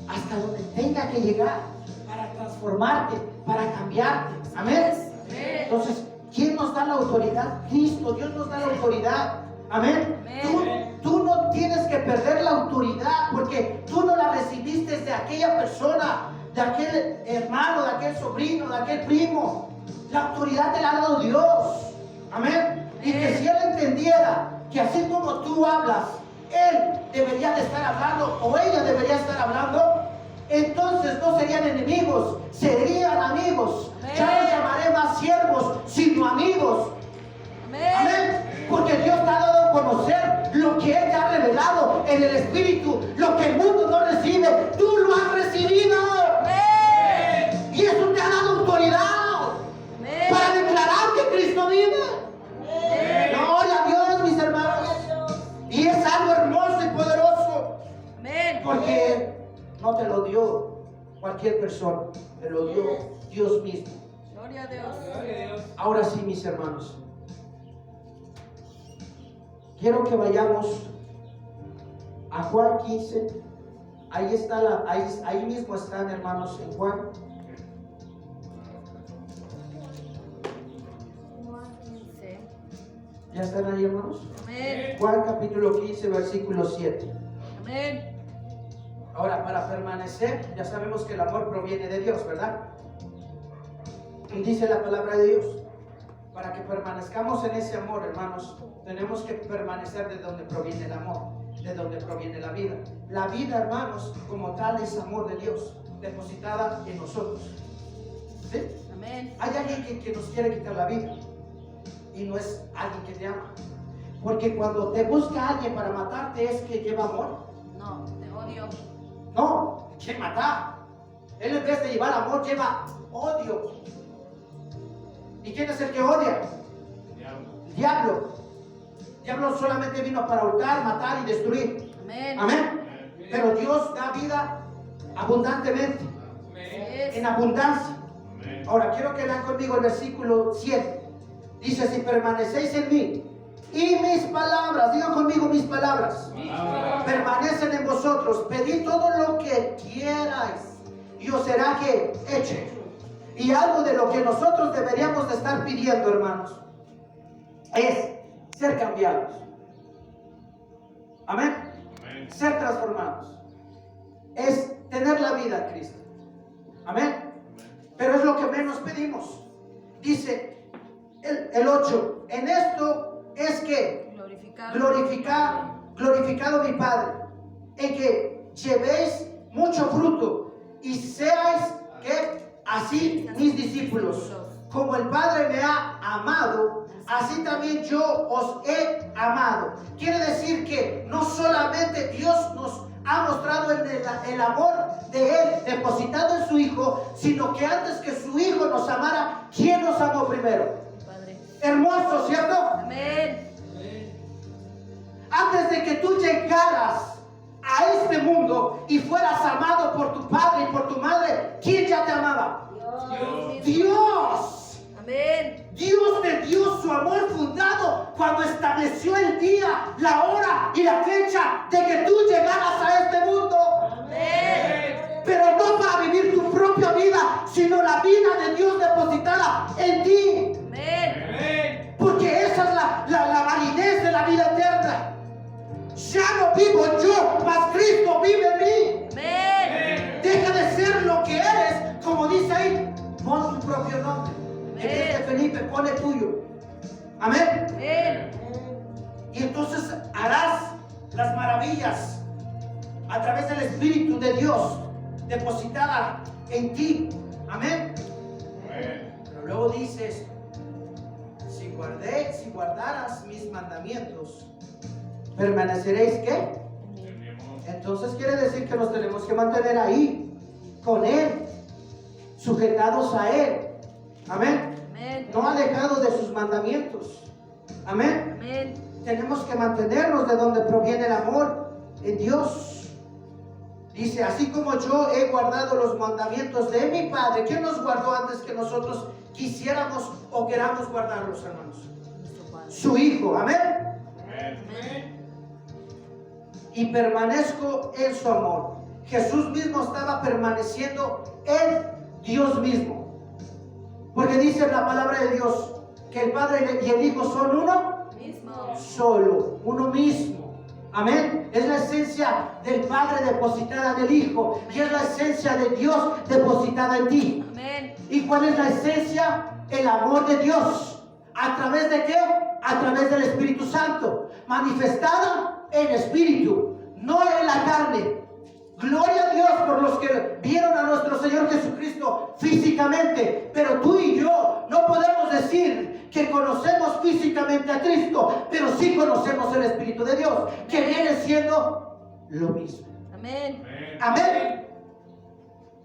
C: hasta donde tenga que llegar para transformarte, para cambiarte. Amén.
B: Amén.
C: Entonces, ¿quién nos da la autoridad? Cristo. Dios nos da la autoridad. Amén.
B: Amén.
C: Tú no tienes que perder la autoridad, porque tú no la recibiste de aquella persona, de aquel hermano, de aquel sobrino, de aquel primo. La autoridad te la ha dado Dios. Amén. Y que si Él entendiera que así como tú hablas, Él debería de estar hablando, o ella debería estar hablando, entonces no serían enemigos, serían amigos. Ya no llamaré más siervos, sino amigos.
B: Amén.
C: Amén. Porque Dios te ha dado a conocer lo que Él te ha revelado en el Espíritu, lo que el mundo no recibe, tú lo has recibido.
B: Amén.
C: Y eso te ha dado autoridad
B: Amén.
C: para declarar que Cristo vive.
B: Amén.
C: Gloria a Dios, mis hermanos. Y es algo hermoso y poderoso.
A: cualquier persona, me lo dio Dios mismo.
B: Gloria a Dios.
A: Ahora sí, mis hermanos, quiero que vayamos a Juan 15. Ahí está ahí mismo están, hermanos, en Juan.
B: Juan 15.
A: ¿Ya están ahí, hermanos?
B: Amén.
A: Juan capítulo 15, versículo 7.
B: Amén.
A: Ahora, para permanecer, ya sabemos que el amor proviene de Dios, ¿verdad? Y dice la palabra de Dios, para que permanezcamos en ese amor, hermanos, tenemos que permanecer de donde proviene el amor, de donde proviene la vida. La vida, hermanos, como tal es amor de Dios, depositada en nosotros. ¿Sí?
B: Amén.
A: Hay alguien que nos quiere quitar la vida y no es alguien que te ama. Porque cuando te busca alguien para matarte es que lleva amor.
B: No, te odio.
A: No, quiere matar. Él en vez de llevar amor lleva odio. ¿Y quién es el que odia? El diablo. El diablo solamente vino para hurtar, matar y destruir.
B: Amén.
A: Amén. Pero Dios da vida abundantemente, en abundancia. Ahora quiero que lean conmigo el versículo 7. Dice: si permanecéis en mí y mis palabras, digan conmigo, mis palabras permanecen en vosotros, pedid todo lo que quierais y os será que hecho. Y algo de lo que nosotros deberíamos de estar pidiendo, hermanos, es ser cambiados. Amén. Ser transformados. Es tener la vida en Cristo. Amén. Pero es lo que menos pedimos. Dice el 8: en esto es que glorificado mi Padre, en que llevéis mucho fruto y seáis que así mis discípulos. Como el Padre me ha amado, así también yo os he amado. Quiere decir que no solamente Dios nos ha mostrado el amor de Él depositado en su Hijo, sino que antes que su Hijo nos amara, ¿quién nos amó primero?
B: Padre.
A: Hermoso, ¿cierto?
B: Amén.
A: Antes de que tú llegaras a este mundo y fueras amado por tu padre y por tu madre, ¿quién ya te amaba?
B: Dios.
A: Dios.
B: Amén.
A: Dios te dio su amor fundado cuando estableció el día, la hora y la fecha de que tú llegaras a este mundo.
B: Amén.
A: Pero no para vivir tu propia vida, sino la vida de Dios depositada en ti.
B: Amén.
A: Porque esa es la validez de la vida eterna. Ya no vivo yo, mas Cristo vive en mí.
B: Amén.
A: Deja de ser lo que eres, como dice ahí, pon tu propio nombre. En vez de Felipe, pon el tuyo. Amén.
B: Amén.
A: Y entonces harás las maravillas a través del Espíritu de Dios depositada en ti. Amén. Pero luego dices: si guardaras mis mandamientos, permaneceréis ¿qué? Entonces quiere decir que nos tenemos que mantener ahí, con Él, sujetados a Él. Amén.
B: Amén.
A: No alejados de sus mandamientos. Amén.
B: Amén.
A: Tenemos que mantenernos de donde proviene el amor en Dios. Dice: así como yo he guardado los mandamientos de mi Padre. ¿Quién nos guardó antes que nosotros quisiéramos o queramos guardarlos, hermanos?
B: Nuestro Padre.
A: Su Hijo. Amén.
B: Amén.
A: Y permanezco en su amor. Jesús mismo estaba permaneciendo en Dios mismo. Porque dice la palabra de Dios que el Padre y el Hijo son uno
B: Mismo.
A: solo, uno mismo. Amén. Es la esencia del Padre depositada en el Hijo y es la esencia de Dios depositada en ti.
B: Amén.
A: ¿Y cuál es la esencia? El amor de Dios. ¿A través de qué? A través del Espíritu Santo, manifestada en espíritu, no en la carne. Gloria a Dios por los que vieron a nuestro Señor Jesucristo físicamente, pero tú y yo no podemos decir que conocemos físicamente a Cristo, pero sí conocemos el Espíritu de Dios, que viene siendo lo mismo.
B: Amén.
A: Amén.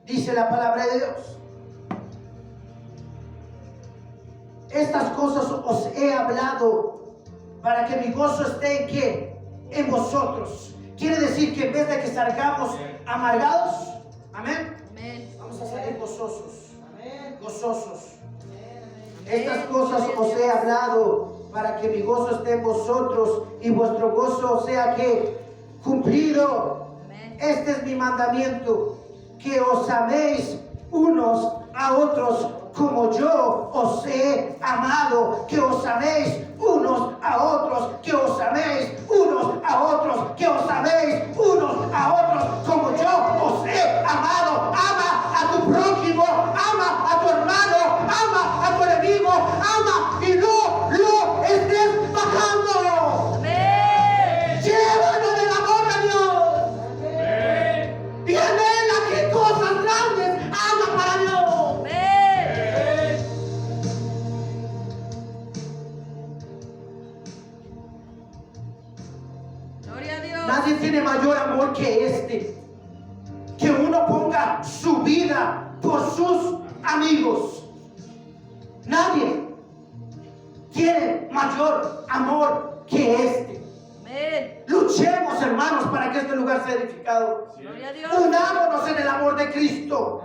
A: Dice la palabra de Dios: estas cosas os he hablado para que mi gozo esté en ¿qué? En vosotros. Quiere decir que en vez de que salgamos amargados, amén,
B: Amén.
A: vamos
C: gozosos. Gozosos. Estas cosas os he hablado para que mi gozo esté en vosotros y vuestro gozo sea que cumplido. Este es mi mandamiento, que os améis unos a otros como yo os he amado, que os améis unos a otros, que os améis unos a otros, que os améis unos a otros como yo os he amado. Ama a tu prójimo, ama a tu hermano, ama a tu enemigo, ama y no lo estés bajando. Llévanos del amor de Dios. Y anhela que cosas grandes haga para Dios.
B: Gloria a Dios.
C: Nadie tiene mayor amor que este, que uno ponga su vida por sus amigos. Nadie tiene mayor amor que este.
B: Amén.
C: Luchemos, hermanos, para que este lugar sea edificado.
B: Gloria a Dios.
C: Unámonos en el amor de Cristo.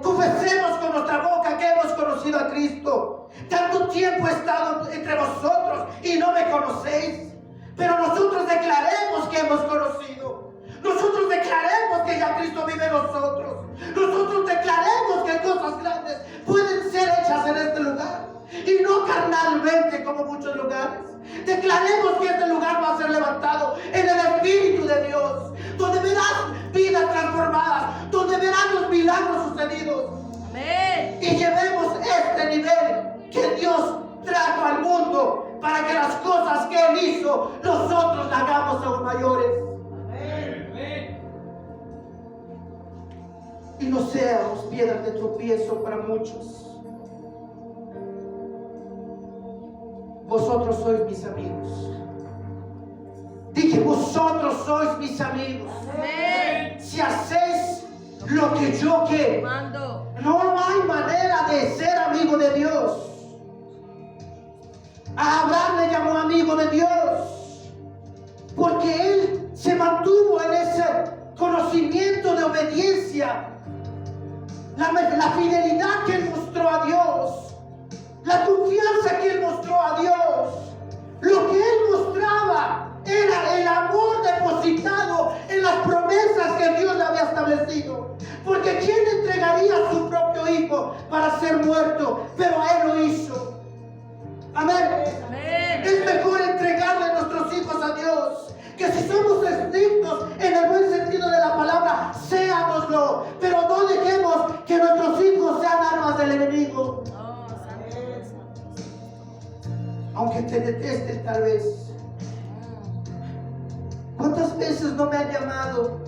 C: Confesemos con nuestra boca que hemos conocido a Cristo. Tanto tiempo he estado entre vosotros y no me conocéis. Pero nosotros declaremos que hemos conocido. Nosotros declaremos que ya Cristo vive en nosotros. Nosotros declaremos que cosas grandes pueden ser hechas en este lugar. Y no carnalmente como muchos lugares. Declaremos que este lugar va a ser levantado en el Espíritu de Dios. Donde verás vidas transformadas. Donde verás los milagros sucedidos.
B: Amén.
C: Y llevemos este nivel que Dios trajo al mundo para que las cosas que Él hizo nosotros las hagamos aún mayores. Y no seamos piedras de tropiezo para muchos. Vosotros sois mis amigos. Dije, vosotros sois mis amigos.
B: Amén.
C: Si hacéis lo que yo quiero.
B: Mando.
C: No hay manera de ser amigo de Dios. A Abraham le llamó amigo de Dios porque él se mantuvo en ese conocimiento de obediencia, la fidelidad que él mostró a Dios, la confianza que él mostró a Dios. Lo que él mostraba era el amor depositado en las promesas que Dios le había establecido. Porque ¿quién entregaría a su propio hijo para ser muerto? Pero él lo hizo. Amén.
B: Amén.
C: Es mejor entregarle nuestros hijos a Dios. Que si somos estrictos en el buen sentido de la palabra, seámoslo. Pero no dejemos que nuestros hijos sean armas del enemigo.
B: Oh, santo.
C: Aunque te detesten tal vez. ¿Cuántas veces no me han llamado?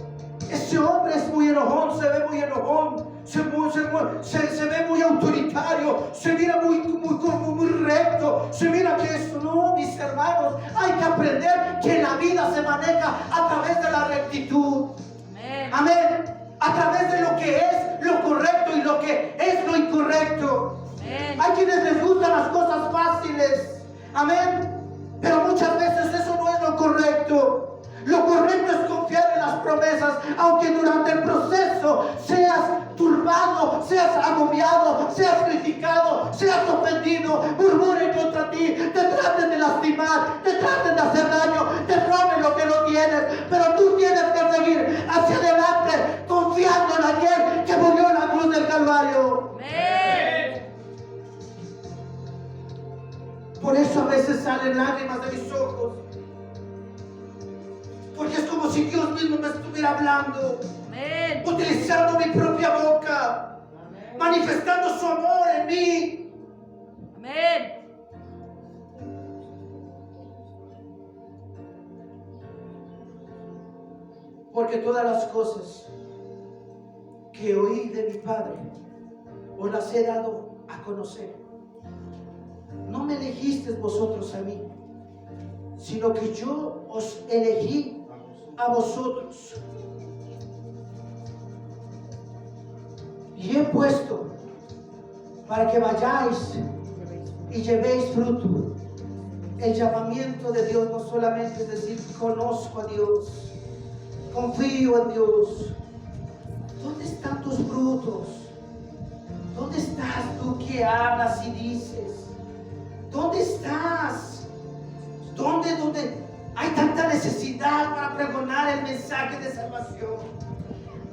C: Ese hombre es muy enojón, se ve muy enojón, se ve muy autoritario, se mira muy recto, se mira que eso. No, mis hermanos, hay que aprender que la vida se maneja a través de la rectitud.
B: Amén.
C: Amén. A través de lo que es lo correcto y lo que es lo incorrecto.
B: Amén.
C: Hay quienes les gustan las cosas fáciles. Amén. Pero muchas veces eso no es lo correcto. Lo correcto es confiar en las promesas, aunque durante el proceso seas turbado, seas agobiado, seas criticado, seas ofendido, murmuren contra ti, te traten de lastimar, te traten de hacer daño, te roben lo que no tienes, pero tú tienes que seguir hacia adelante, confiando en aquel que murió en la cruz del Calvario.
B: Amén.
C: Por eso a veces salen lágrimas de mis ojos. Porque es como si Dios mismo me estuviera hablando,
B: Amén.
C: utilizando mi propia boca, manifestando su amor en mí.
B: Amén.
C: Porque todas las cosas que oí de mi Padre os las he dado a conocer. No me elegisteis vosotros a mí, sino que yo os elegí a vosotros. Y he puesto para que vayáis y llevéis fruto. El llamamiento de Dios no solamente es decir, conozco a Dios, confío en Dios. ¿Dónde están tus frutos? ¿Dónde estás tú que hablas y dices? ¿Dónde estás? ¿Dónde hay tanta necesidad para pregonar el mensaje de salvación?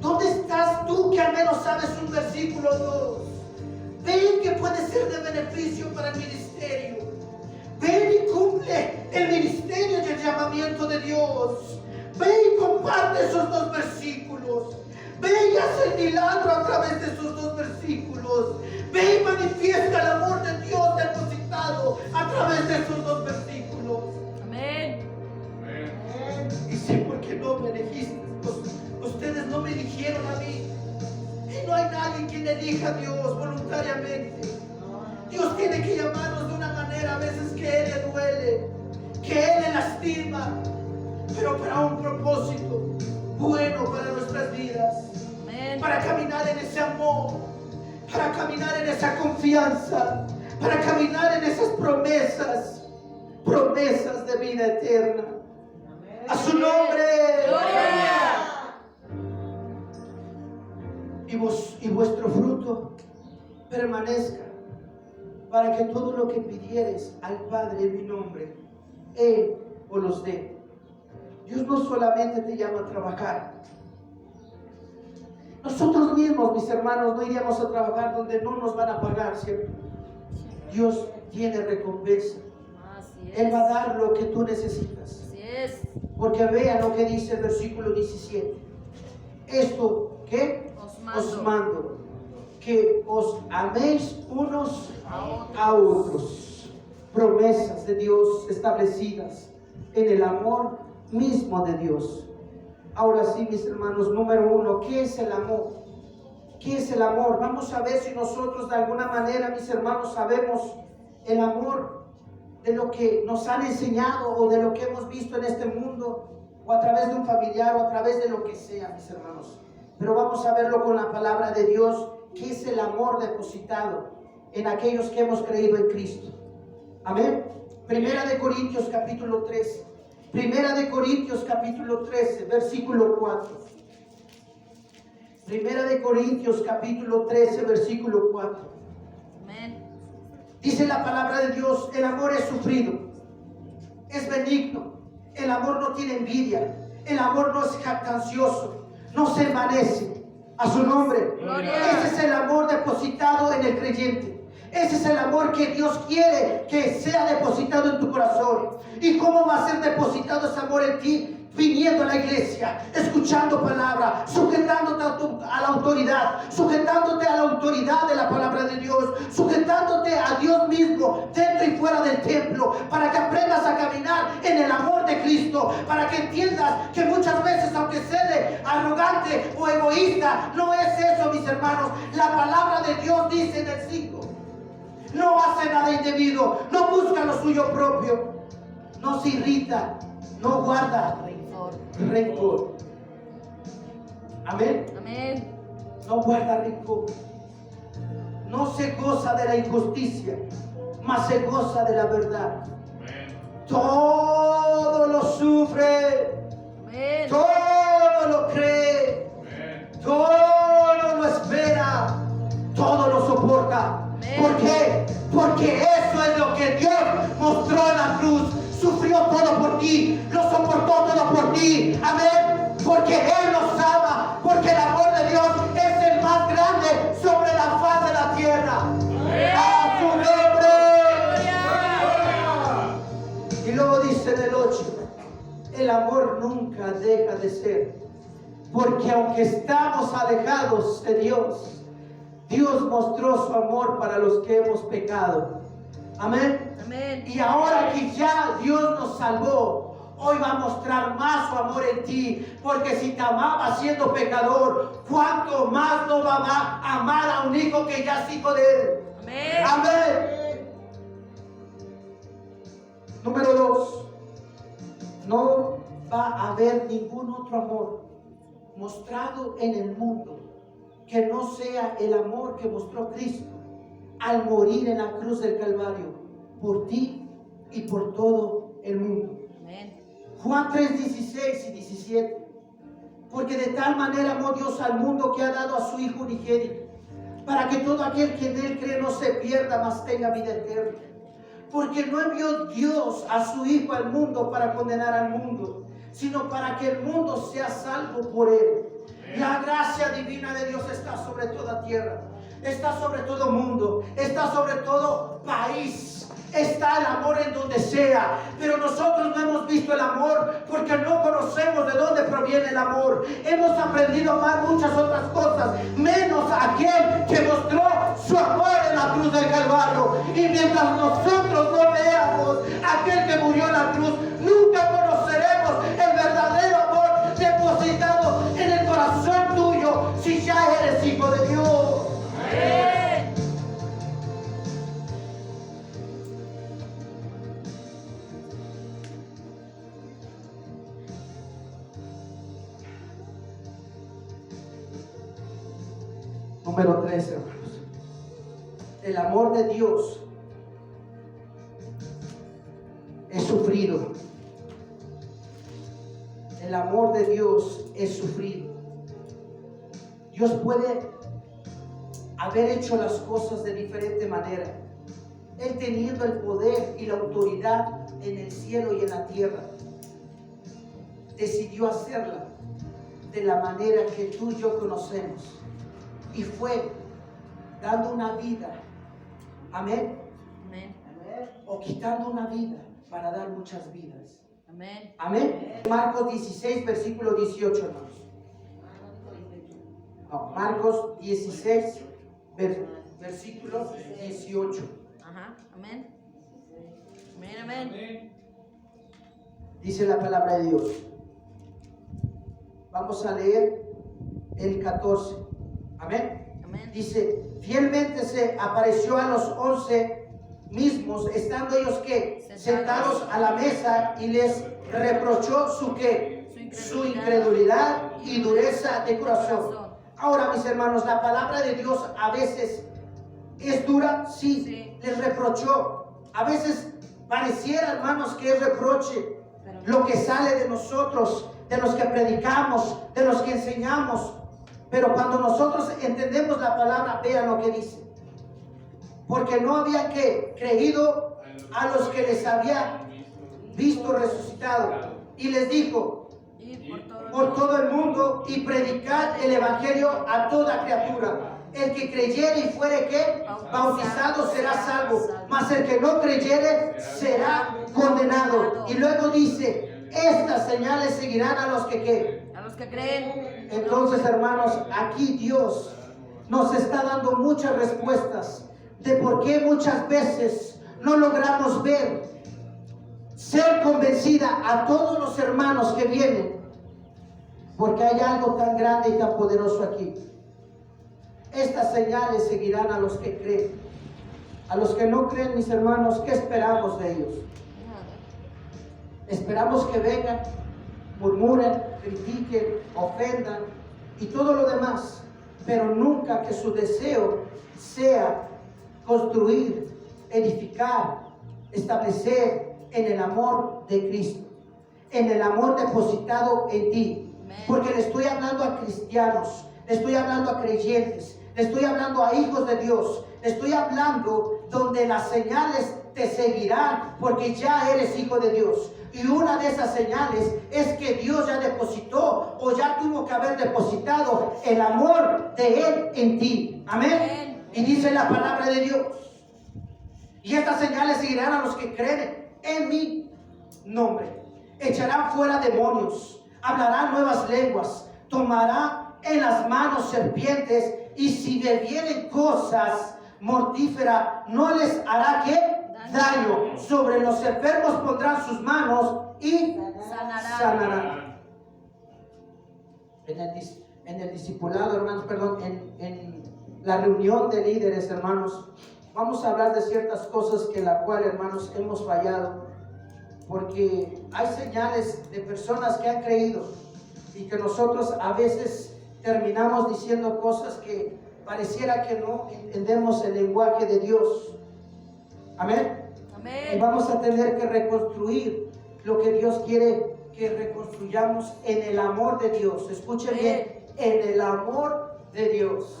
C: ¿Dónde estás tú que al menos sabes un versículo o dos? Ven que puede ser de beneficio para el ministerio. Ven y cumple el ministerio y el llamamiento de Dios. Ven y comparte esos dos versículos. Ven y haz el milagro a través de esos dos versículos. Ven y manifiesta el amor de Dios depositado a través de esos dos versículos.
B: Amén.
C: Y sé por qué no me elegiste. Ustedes no me eligieron a mí. Y no hay nadie quien elija a Dios voluntariamente. Dios tiene que llamarnos de una manera a veces que Él le duele, que Él le lastima, pero para un propósito bueno para nuestras vidas.
B: Amén.
C: Para caminar en ese amor, para caminar en esa confianza, para caminar en esas promesas de vida eterna. A su nombre.
B: Gloria.
C: Y vuestro fruto permanezca, para que todo lo que pidieres al Padre en mi nombre, Él os los dé. Dios no solamente te llama a trabajar. Nosotros mismos, mis hermanos, no iríamos a trabajar donde no nos van a pagar, ¿cierto? Dios tiene recompensa.
B: Así es.
C: Él va a dar lo que tú necesitas.
B: Así es.
C: Porque vean lo que dice el versículo 17. Esto, ¿qué? Os mando, que os améis unos a otros. Promesas de Dios establecidas en el amor mismo de Dios. Ahora sí, mis hermanos, número uno, ¿qué es el amor? ¿Qué es el amor? Vamos a ver si nosotros de alguna manera, mis hermanos, sabemos el amor de lo que nos han enseñado o de lo que hemos visto en este mundo, o a través de un familiar o a través de lo que sea, mis hermanos. Pero vamos a verlo con la palabra de Dios, que es el amor depositado en aquellos que hemos creído en Cristo. Amén. Primera de Corintios capítulo 13. Primera de Corintios capítulo 13, versículo 4. Primera de Corintios capítulo 13, versículo 4.
B: Amén.
C: Dice la palabra de Dios: el amor es sufrido, es benigno, el amor no tiene envidia, el amor no es jactancioso, no se envanece. A su nombre.
B: Gloria.
C: Ese es el amor depositado en el creyente. Ese es el amor que Dios quiere que sea depositado en tu corazón. ¿Y cómo va a ser depositado ese amor en ti? Viniendo a la iglesia, escuchando palabra, sujetándote a la autoridad, sujetándote a la autoridad de la palabra de Dios, sujetándote a Dios mismo dentro y fuera del templo, para que aprendas a caminar en el amor de Cristo, para que entiendas que muchas veces, aunque sea arrogante o egoísta, no es eso, mis hermanos. La palabra de Dios dice en el 5: no hace nada indebido, no busca lo suyo propio, no se irrita, no guarda rencor. Amén.
B: Amén.
C: No guarda rencor. No se goza de la injusticia, mas se goza de la verdad. Todo lo sufre,
B: Amén.
C: todo lo cree, todo lo espera, todo lo soporta. ¿Por qué? Porque eso es lo que Dios mostró en la cruz. Sufrió todo por ti, lo soportó todo por ti. Amén. Porque Él nos ama, porque el amor de Dios es el más grande sobre la faz de la tierra. A su nombre. Y luego dice en el 8: el amor nunca deja de ser, porque aunque estamos alejados de Dios, Dios mostró su amor para los que hemos pecado. Amén.
B: Amén.
C: Y ahora que ya Dios nos salvó, hoy va a mostrar más su amor en ti. Porque si te amaba siendo pecador, ¿cuánto más no va a amar a un hijo que ya es hijo de Él?
B: Amén.
C: Amén. Número 2. No va a haber ningún otro amor mostrado en el mundo que no sea el amor que mostró Cristo al morir en la cruz del Calvario por ti y por todo el mundo.
B: Amén.
C: Juan 3:16 y 17. Porque de tal manera amó Dios al mundo que ha dado a su Hijo unigénito, para que todo aquel que en Él cree no se pierda, mas tenga vida eterna. Porque no envió Dios a su Hijo al mundo para condenar al mundo, sino para que el mundo sea salvo por Él. La gracia divina de Dios está sobre toda tierra, está sobre todo mundo, está sobre todo país. Está el amor en donde sea, pero nosotros no hemos visto el amor porque no conocemos de dónde proviene el amor. Hemos aprendido a amar muchas otras cosas, menos aquel que mostró su amor en la cruz del Calvario. Y mientras nosotros no veamos aquel que murió en la cruz, nunca conoceremos el verdadero amor depositado en el corazón tuyo si ya eres hijo de Dios.
B: Amén.
C: Número 3, hermanos. El amor de Dios es sufrido. El amor de Dios es sufrido. Dios puede haber hecho las cosas de diferente manera. Él teniendo el poder y la autoridad en el cielo y en la tierra, decidió hacerla de la manera que tú y yo conocemos. Y fue dando una vida, amén,
B: Amén.
C: o quitando una vida para dar muchas vidas,
B: Amén.
C: amén. Marcos 16, versículo 18, hermanos. No, Marcos 16, versículo 18.
B: Ajá. Amén. Amén. Amén.
C: Dice la palabra de Dios. Vamos a leer el 14. Amén.
B: Amén.
C: Dice, fielmente se apareció a los 11 mismos, estando ellos que sentados a la mesa, y les reprochó su incredulidad y dureza de corazón. Ahora, mis hermanos, la palabra de Dios a veces es dura, sí. Les reprochó. A veces pareciera, hermanos, que es reproche lo que sale de nosotros, de los que predicamos, de los que enseñamos. Pero cuando nosotros entendemos la palabra, vean lo que dice. Porque no habían creído a los que les había visto resucitado. Y les dijo, por todo el mundo, y predicad el evangelio a toda criatura. El que creyere y fuere ¿qué? Bautizado será salvo, mas el que no creyere será condenado. Y luego dice, estas señales seguirán a los que ¿qué?
B: A los que creen.
C: Entonces, hermanos, aquí Dios nos está dando muchas respuestas de por qué muchas veces no logramos ser convencida a todos los hermanos que vienen, porque hay algo tan grande y tan poderoso aquí. Estas señales seguirán a los que creen. A los que no creen, mis hermanos, ¿qué esperamos de ellos? Esperamos que vengan, murmuren, critiquen, ofendan y todo lo demás, pero nunca que su deseo sea construir, edificar, establecer en el amor de Cristo, en el amor depositado en ti. Porque le estoy hablando a cristianos, le estoy hablando a creyentes, le estoy hablando a hijos de Dios, le estoy hablando donde las señales te seguirán porque ya eres hijo de Dios. Y una de esas señales es que Dios ya depositó o ya tuvo que haber depositado el amor de Él en ti. Amén. Y dice la palabra de Dios. Y estas señales seguirán a los que creen en mi nombre. Echarán fuera demonios, hablarán nuevas lenguas, tomarán en las manos serpientes, y si bebieren cosas mortíferas no les hará ¿qué? Daño. Sobre los enfermos pondrán sus manos y sanarán. En el discipulado, hermanos, perdón, en la reunión de líderes, hermanos, vamos a hablar de ciertas cosas que la cual, hermanos, hemos fallado, porque hay señales de personas que han creído y que nosotros a veces terminamos diciendo cosas que pareciera que no entendemos el lenguaje de Dios. Amén.
B: Amén.
C: Y vamos a tener que reconstruir lo que Dios quiere que reconstruyamos en el amor de Dios. Escuchen bien, en el amor de Dios.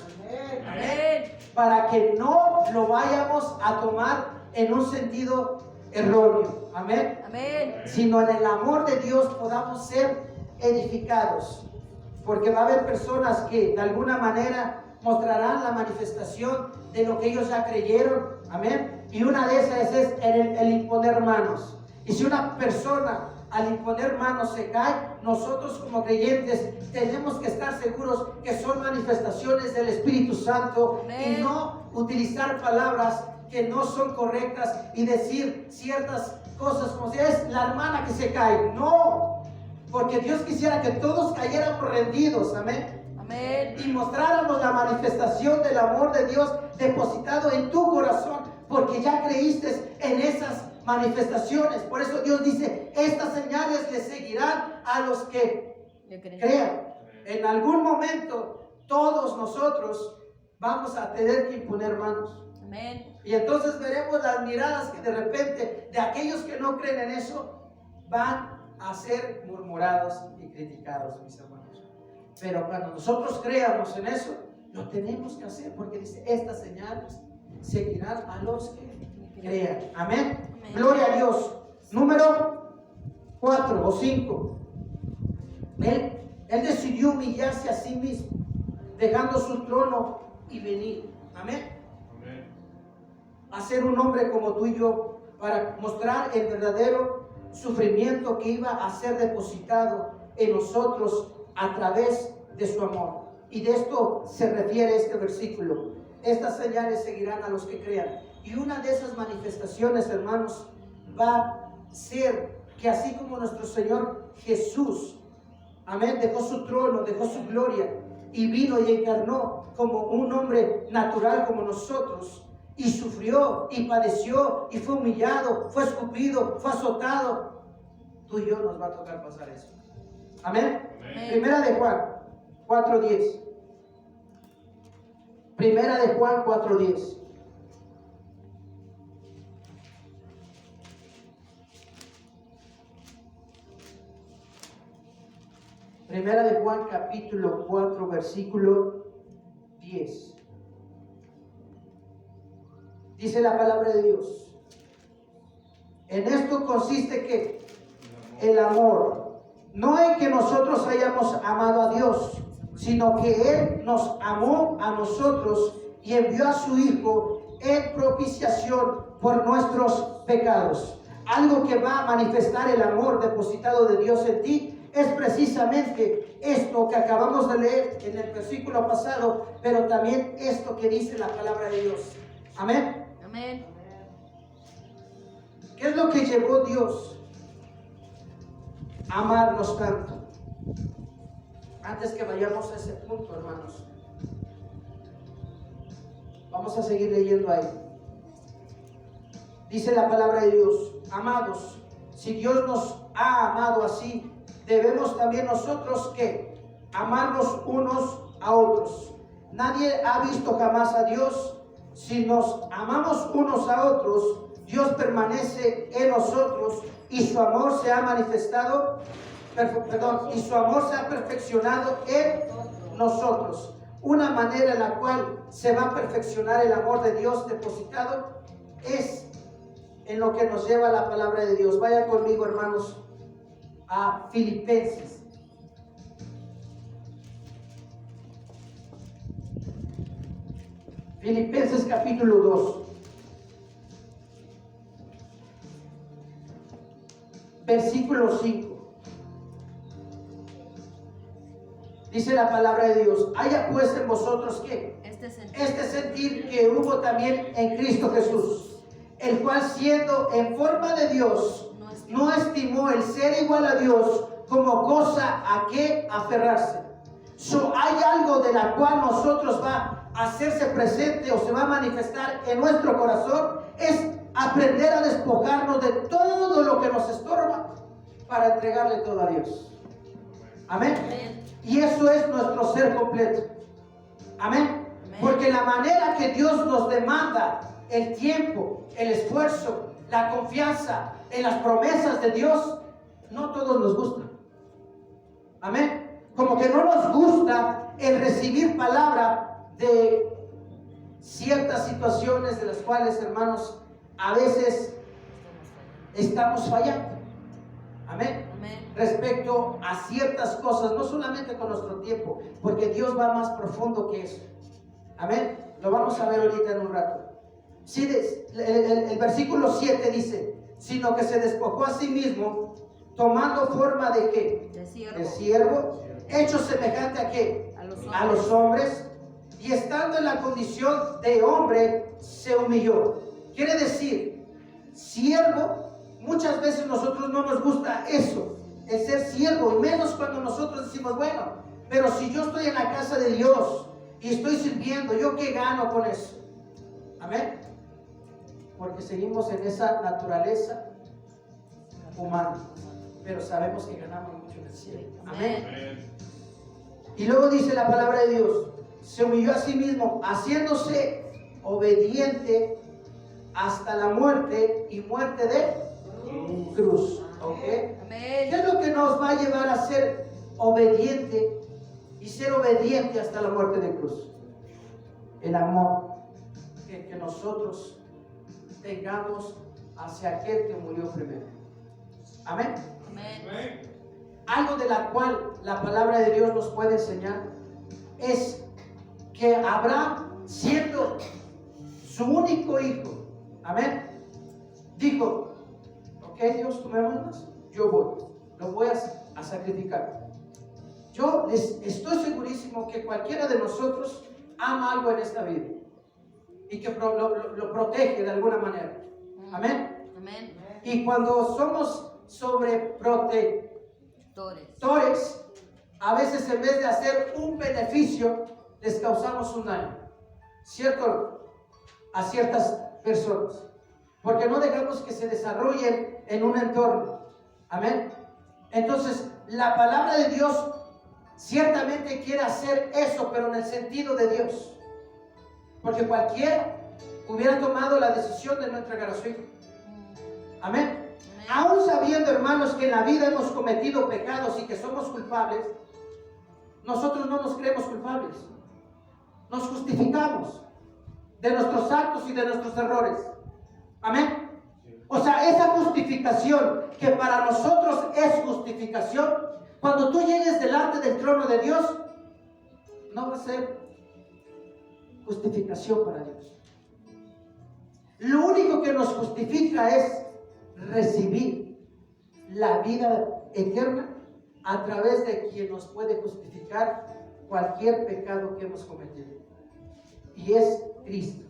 B: Amén.
C: Para que no lo vayamos a tomar en un sentido erróneo. Amén.
B: Amén.
C: Sino en el amor de Dios podamos ser edificados. Porque va a haber personas que de alguna manera mostrarán la manifestación de lo que ellos ya creyeron. Amén. Y una de esas es el imponer manos. Y si una persona al imponer manos se cae, nosotros como creyentes tenemos que estar seguros que son manifestaciones del Espíritu Santo.
B: Amén.
C: Y no utilizar palabras que no son correctas y decir ciertas cosas como si es la hermana que se cae. No, porque Dios quisiera que todos cayeran rendidos. Amén.
B: Amén.
C: Y mostráramos la manifestación del amor de Dios depositado en tu corazón, porque ya creíste en esas manifestaciones. Por eso Dios dice, estas señales le seguirán a los que
B: Yo creo.
C: crean. En algún momento todos nosotros vamos a tener que imponer manos.
B: Amén.
C: Y entonces veremos las miradas que de repente de aquellos que no creen en eso van a ser murmurados y criticados, mis hermanos. Pero cuando nosotros creamos en eso, lo tenemos que hacer, porque dice, estas señales seguirán a los que crean. Amén.
B: Amén.
C: Gloria a Dios. Número 4 o 5. Él decidió humillarse a sí mismo, dejando su trono y venir. Amén. A ser un hombre como tú y yo, para mostrar el verdadero sufrimiento que iba a ser depositado en nosotros a través de su amor. Y de esto se refiere este versículo. Estas señales seguirán a los que crean. Y una de esas manifestaciones, hermanos, va a ser que así como nuestro Señor Jesús, amén, dejó su trono, dejó su gloria y vino y encarnó como un hombre natural como nosotros, y sufrió y padeció y fue humillado, fue escupido, fue azotado, tú y yo nos va a tocar pasar eso. Amén.
B: Amén.
C: Primera de Juan 4:10. Primera de Juan 4:10. Primera de Juan capítulo 4 versículo 10. Dice la palabra de Dios. En esto consiste que el amor, no en que nosotros hayamos amado a Dios, sino que Él nos amó a nosotros y envió a su Hijo en propiciación por nuestros pecados. Algo que va a manifestar el amor depositado de Dios en ti es precisamente esto que acabamos de leer en el versículo pasado, pero también esto que dice la palabra de Dios. Amén.
B: Amén.
C: ¿Qué es lo que llevó Dios a amarnos tanto? Antes que vayamos a ese punto, hermanos, vamos a seguir leyendo ahí. Dice la palabra de Dios: amados, si Dios nos ha amado así, debemos también nosotros que amarnos unos a otros. Nadie ha visto jamás a Dios. Si nos amamos unos a otros, Dios permanece en nosotros y su amor se ha manifestado, y su amor se ha perfeccionado en nosotros. Una manera en la cual se va a perfeccionar el amor de Dios depositado es en lo que nos lleva la palabra de Dios. Vaya conmigo, hermanos, a Filipenses. Filipenses capítulo 2. Versículo 5. Dice la palabra de Dios: haya pues en vosotros ¿qué? Este sentir que hubo también en Cristo Jesús, el cual siendo en forma de Dios, no estimó el ser igual a Dios como cosa a que aferrarse. Hay algo de la cual nosotros va a hacerse presente o se va a manifestar en nuestro corazón, es aprender a despojarnos de todo lo que nos estorba para entregarle todo a Dios. Amén.
B: Amén.
C: Y eso es nuestro ser completo. Amén.
B: Amén.
C: Porque la manera que Dios nos demanda el tiempo, el esfuerzo, la confianza en las promesas de Dios, no todos nos gusta. Amén. Como que no nos gusta el recibir palabra de ciertas situaciones de las cuales, hermanos, a veces estamos fallando. Amén.
B: Amén.
C: Respecto a ciertas cosas, no solamente con nuestro tiempo, porque Dios va más profundo que eso. Amén. Lo vamos a ver ahorita en un rato. Sí, el versículo 7 dice, sino que se despojó a sí mismo, tomando forma de ¿qué? De siervo, hecho semejante a ¿qué? A los hombres, y estando en la condición de hombre, se humilló. Quiere decir, siervo, muchas veces nosotros no nos gusta eso, el ser siervo, y menos cuando nosotros decimos, bueno, pero si yo estoy en la casa de Dios y estoy sirviendo, ¿yo qué gano con eso? Amén. Porque seguimos en esa naturaleza humana, pero sabemos que ganamos mucho en el cielo. Amén. Y luego dice la palabra de Dios, se humilló a sí mismo, haciéndose obediente hasta la muerte, y muerte de cruz. ¿Ok? ¿Qué es lo que nos va a llevar a ser obediente y ser obediente hasta la muerte de cruz? El amor que nosotros tengamos hacia aquel que murió primero. Amén.
B: Amén.
C: Algo de la cual la palabra de Dios nos puede enseñar es que Abraham, siendo su único hijo, amén, dijo, ok Dios, tú me mandas, yo voy, lo voy a sacrificar. Yo estoy segurísimo que cualquiera de nosotros ama algo en esta vida y que lo protege de alguna manera. Amén.
B: Amén.
C: Y cuando somos sobreprotectores, a veces en vez de hacer un beneficio, les causamos un daño, ¿cierto? A ciertas personas, porque no dejamos que se desarrollen en un entorno. Amén. Entonces, la palabra de Dios ciertamente quiere hacer eso, pero en el sentido de Dios, porque cualquiera hubiera tomado la decisión de no entregar a su hijo. Amén. Aún sabiendo, hermanos, que en la vida hemos cometido pecados y que somos culpables, nosotros no nos creemos culpables. Nos justificamos de nuestros actos y de nuestros errores. Amén. O sea, esa justificación que para nosotros es justificación, cuando tú llegues delante del trono de Dios, no va a ser justificación para Dios. Lo único que nos justifica es recibir la vida eterna a través de quien nos puede justificar cualquier pecado que hemos cometido, y es Cristo.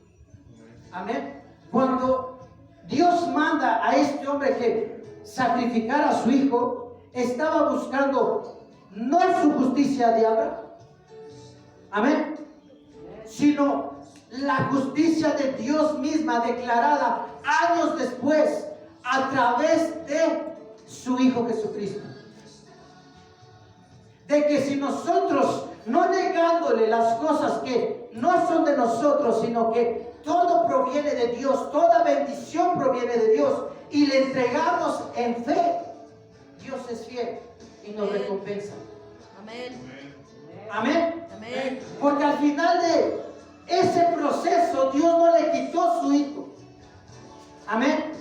C: Amén. Cuando Dios manda a este hombre que sacrificara a su hijo, estaba buscando no su justicia de Abraham, amén, sino la justicia de Dios misma declarada años después a través de su Hijo Jesucristo. De que si nosotros, no negándole las cosas que no son de nosotros, sino que todo proviene de Dios, toda bendición proviene de Dios, y le entregamos en fe, Dios es fiel y nos recompensa.
B: Amén.
C: Amén.
B: Amén.
C: Porque al final de ese proceso, Dios no le quitó su hijo. Amén.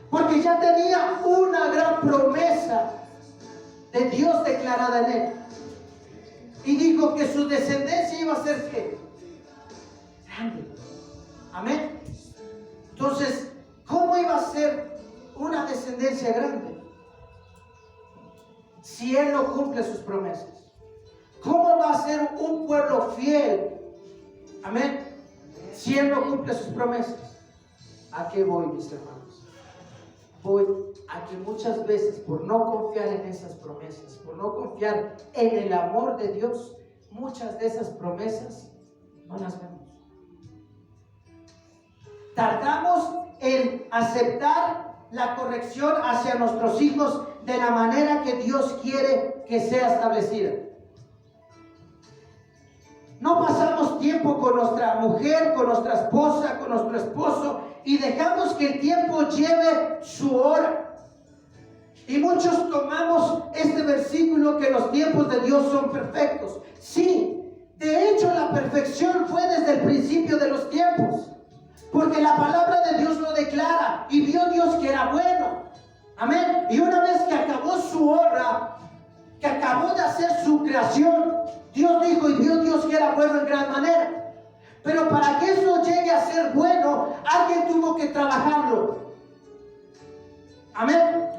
C: Porque ya tenía una gran promesa de Dios declarada en él. Y dijo que su descendencia iba a ser ¿qué? Grande. Amén. Entonces, ¿cómo iba a ser una descendencia grande si él no cumple sus promesas? ¿Cómo va a ser un pueblo fiel? Amén. Si él no cumple sus promesas. ¿A qué voy, mis hermanos? Voy a que muchas veces, por no confiar en esas promesas, por no confiar en el amor de Dios, muchas de esas promesas no las vemos. Tardamos en aceptar la corrección hacia nuestros hijos de la manera que Dios quiere que sea establecida. No pasamos tiempo con nuestra mujer, con nuestra esposa, con nuestro esposo, y dejamos que el tiempo lleve su hora. Y muchos tomamos este versículo que los tiempos de Dios son perfectos. Sí, De hecho, la perfección fue desde el principio de los tiempos, porque la palabra de Dios lo declara, y vio Dios que era bueno. Amén. Y una vez que acabó su obra, que acabó de hacer su creación, Dios dijo, y vio Dios que era bueno en gran manera. Pero para que eso llegue a ser bueno, alguien tuvo que trabajarlo. Amén.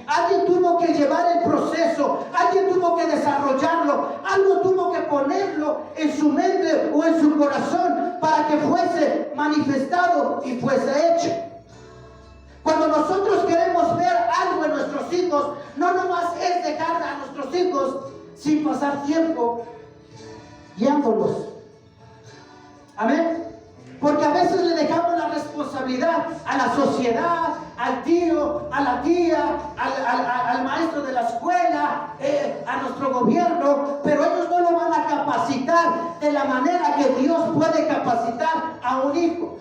C: Alguien tuvo que llevar el proceso, alguien tuvo que desarrollarlo, algo tuvo que ponerlo en su mente o en su corazón para que fuese manifestado y fuese hecho. Cuando nosotros queremos ver algo en nuestros hijos, no nomás es dejar a nuestros hijos sin pasar tiempo guiándolos. Amén. Porque a veces le dejamos la responsabilidad a la sociedad, al tío, a la tía, al maestro de la escuela, a nuestro gobierno, pero ellos no lo van a capacitar de la manera que Dios puede capacitar a un hijo.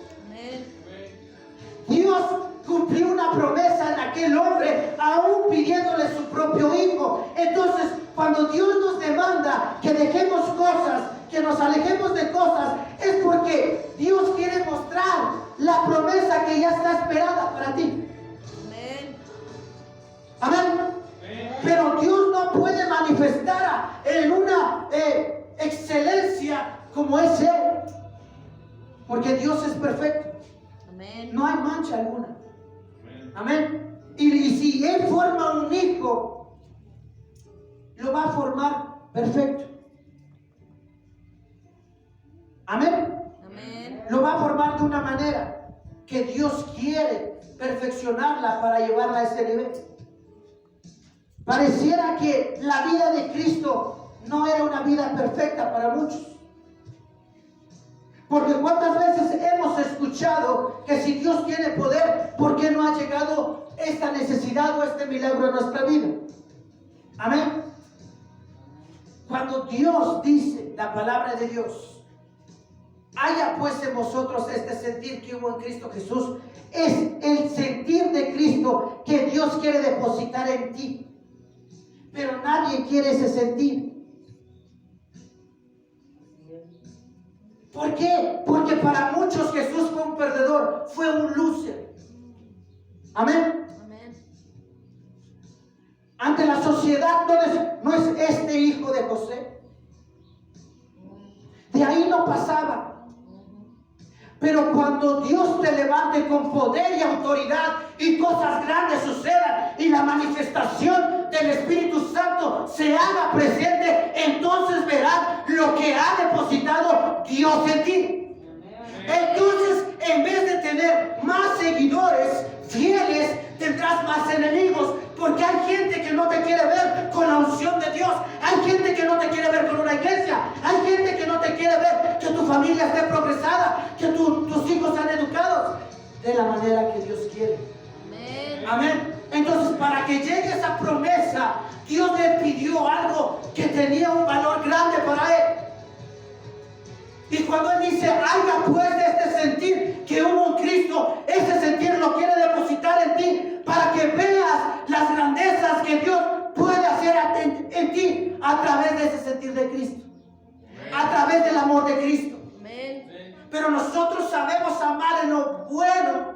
C: Dios cumplió una promesa en aquel hombre, aún pidiéndole su propio hijo. Entonces, cuando Dios nos demanda que dejemos cosas, que nos alejemos de cosas, es porque Dios quiere mostrar la promesa que ya está esperada para ti. Amén. Pero Dios no puede manifestar en una excelencia como es Él, porque Dios es perfecto. No hay mancha alguna. Amén. Y si Él forma un hijo, lo va a formar perfecto. Amén. Lo va a formar de una manera que Dios quiere perfeccionarla para llevarla a ese nivel. Pareciera que la vida de Cristo no era una vida perfecta para muchos. Porque cuántas veces hemos escuchado que si Dios tiene poder, ¿por qué no ha llegado esta necesidad o este milagro a nuestra vida? Amén. Cuando Dios dice la palabra de Dios, haya pues en vosotros este sentir que hubo en Cristo Jesús, es el sentir de Cristo que Dios quiere depositar en ti. Pero nadie quiere ese sentir. ¿Por qué? Porque para muchos Jesús fue un perdedor, fue un loser. Amén. Ante la sociedad no es este hijo de José. De ahí no pasaba. Pero cuando Dios te levante con poder y autoridad y cosas grandes sucedan y la manifestación del Espíritu Santo se haga presente, entonces verás lo que ha depositado Dios en ti. Entonces, en vez de tener más seguidores fieles, tendrás más enemigos, porque hay gente que no te quiere ver con la unción de Dios, hay gente que no te quiere ver con una iglesia, hay gente que no te quiere ver que tu familia esté progresada, que tus hijos sean educados de la manera que Dios quiere. Amén. Entonces, para que llegue esa promesa, Dios le pidió algo que tenía un valor grande para él. Y cuando Él dice, haya pues este sentir que hubo en Cristo, ese sentir lo quiere depositar en ti para que veas las grandezas que Dios puede hacer en ti a través de ese sentir de Cristo, a través del amor de Cristo. Pero nosotros sabemos amar en lo bueno,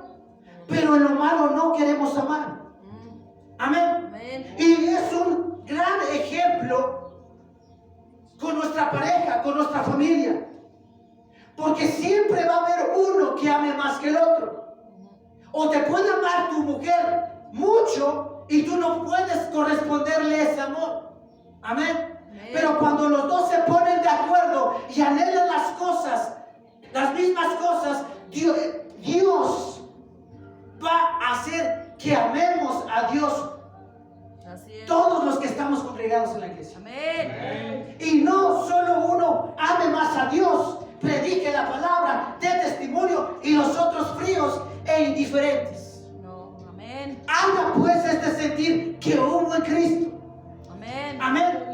C: pero en lo malo no queremos amar. Amén. Y es un gran ejemplo con nuestra pareja, con nuestra familia. Porque siempre va a haber uno que ame más que el otro. O te puede amar tu mujer mucho y tú no puedes corresponderle ese amor. Amén. Pero cuando los dos se ponen de acuerdo y anhelan las cosas, las mismas cosas, Dios va a hacer que amemos a Dios. Todos los que estamos congregados en la iglesia.
B: Amén.
C: Y no solo uno ame más a Dios, predique la palabra, dé testimonio, y los otros fríos e indiferentes.
B: No, amén.
C: Haga pues este sentir que hubo en Cristo.
B: Amén.
C: Amén.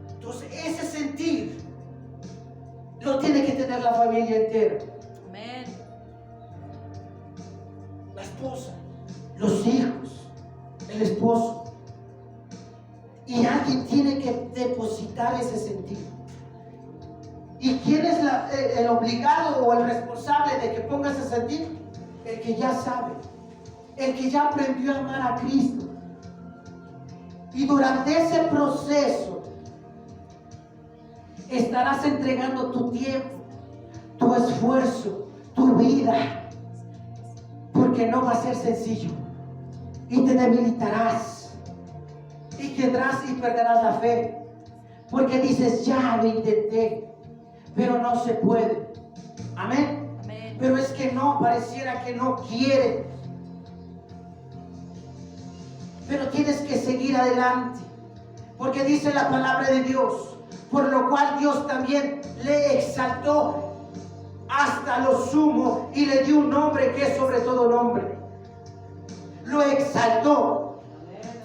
C: Entonces ese sentir lo tiene que tener la familia entera.
B: Amén.
C: La esposa, los hijos, el esposo. Y alguien tiene que depositar ese sentir. ¿Y quién es el obligado o el responsable de que pongas a sentir? El que ya sabe, el que ya aprendió a amar a Cristo. Y durante ese proceso estarás entregando tu tiempo, tu esfuerzo, tu vida, porque no va a ser sencillo. Y te debilitarás y quedarás y perderás la fe, porque dices, ya lo intenté, pero no se puede. Amén.
B: Amén.
C: Pero es que no, pareciera que no quiere. Pero tienes que seguir adelante, porque dice la palabra de Dios, por lo cual Dios también le exaltó hasta lo sumo y le dio un nombre que es sobre todo nombre. Lo exaltó.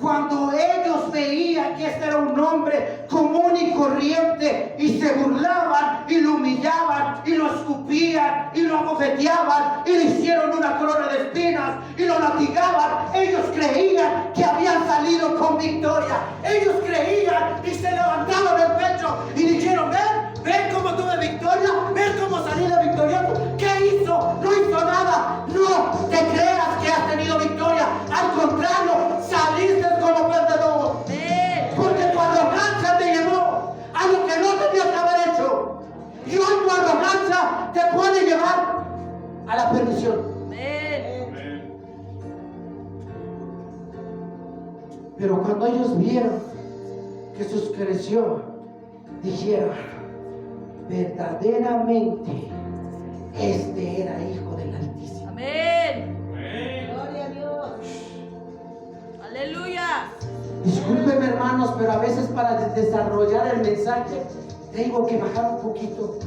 C: Cuando ellos veían que este era un hombre común y corriente y se burlaban y lo humillaban y lo escupían y lo abofeteaban y le hicieron una corona de espinas y lo latigaban, ellos creían que habían salido con victoria. Ellos creían y se levantaron el pecho y dijeron, ven cómo tuve victoria, ven cómo salí de victorioso. ¿Qué hizo? No hizo nada. No te creas que has tenido victoria. Al contrario, saliste como perdedor. Porque tu arrogancia te llevó a lo que no tenías que haber hecho. Y hoy tu arrogancia te puede llevar a la perdición. Pero cuando ellos vieron que Jesús creció, dijeron, verdaderamente este era Hijo del Altísimo.
B: Amén. Gloria a Dios. Aleluya.
C: Discúlpenme, hermanos, pero a veces para desarrollar el mensaje tengo que bajar un poquito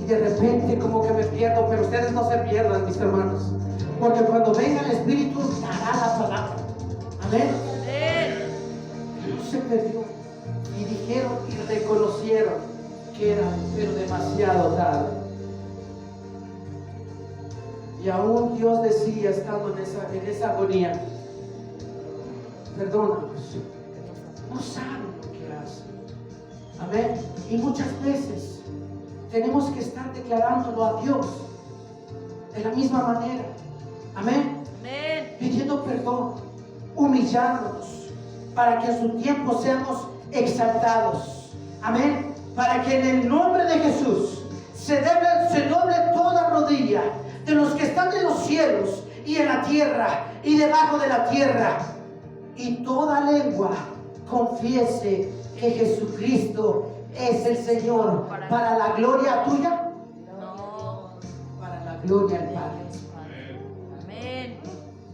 C: y de repente como que me pierdo, pero ustedes no se pierdan, mis hermanos, porque cuando venga el Espíritu dará la palabra. Amén. No se perdió y dijeron y reconocieron que era pero demasiado tarde. Y aún Dios decía, estando en esa agonía, perdónanos, no saben lo que hacen. Amén. Y muchas veces tenemos que estar declarándolo a Dios de la misma manera. Amén.
B: Amén.
C: Pidiendo perdón, humillándonos, para que en su tiempo seamos exaltados. Amén. Para que en el nombre de Jesús se doble toda rodilla de los que están en los cielos y en la tierra y debajo de la tierra, y toda lengua confiese que Jesucristo es el Señor, para la gloria tuya,
B: No.
C: para la gloria del Padre.
B: Amén.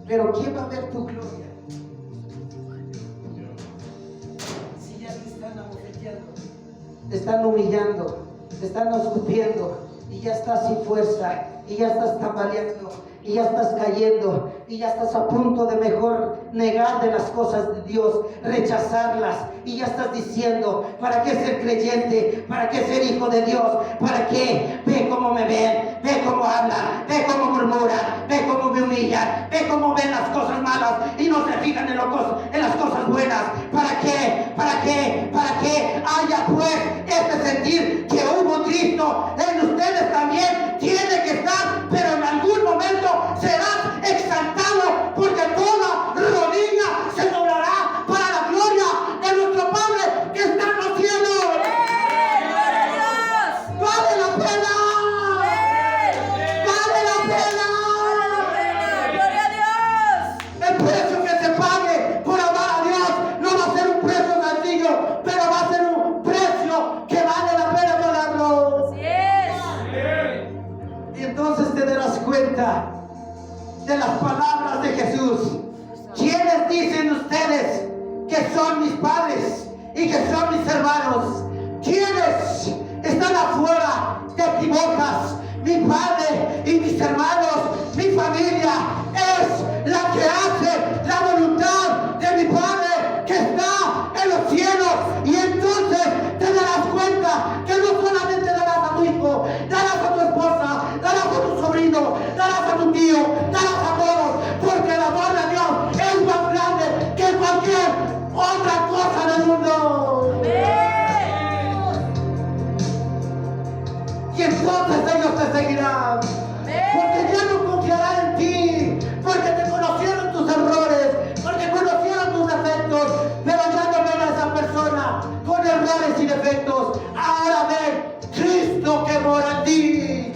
C: Pero ¿quién va a ver tu gloria? Si ya te están abofeteando, te están humillando, te están escupiendo y ya estás sin fuerza y ya estás tambaleando y ya estás cayendo y ya estás a punto de mejor negar de las cosas de Dios, rechazarlas, y ya estás diciendo, ¿para qué ser creyente? ¿Para qué ser hijo de Dios? ¿Para qué? Ve cómo me ven, ve cómo hablan, ve cómo murmuran, ve cómo me humillan, ve cómo ven las cosas malas y no se fijan en las cosas buenas. ¿Para qué? ¿Para qué? ¿Para qué haya pues este sentir que hubo Cristo en ustedes también? Tiene que estar, pero en algún momento serás exaltado, porque toda rodilla se doblará para la gloria de nuestro Padre que está en los cielos.
B: ¡Gloria a Dios!
C: ¡Vale la pena! ¡Vale la pena!
B: ¡Gloria a Dios!
C: El precio que se pague por amar a Dios no va a ser un precio sencillo, pero va a ser un precio que vale la pena pagarlo.
B: Así es.
C: Y entonces te darás cuenta de las palabras de Jesús. ¿Quiénes dicen ustedes que son mis padres y que son mis hermanos? ¿Quiénes están afuera? Te equivocas. Mi padre y mis hermanos, mi familia es la que hace la voluntad de mi Padre que está en los cielos. Y entonces te darás cuenta que no solamente darás a tu hijo, darás a tu esposa, darás a tu sobrino, darás a tu tío, darás a todos, porque el amor de Dios es más grande que cualquier otra cosa del mundo. errores y defectos. Ahora ven Cristo que mora en ti.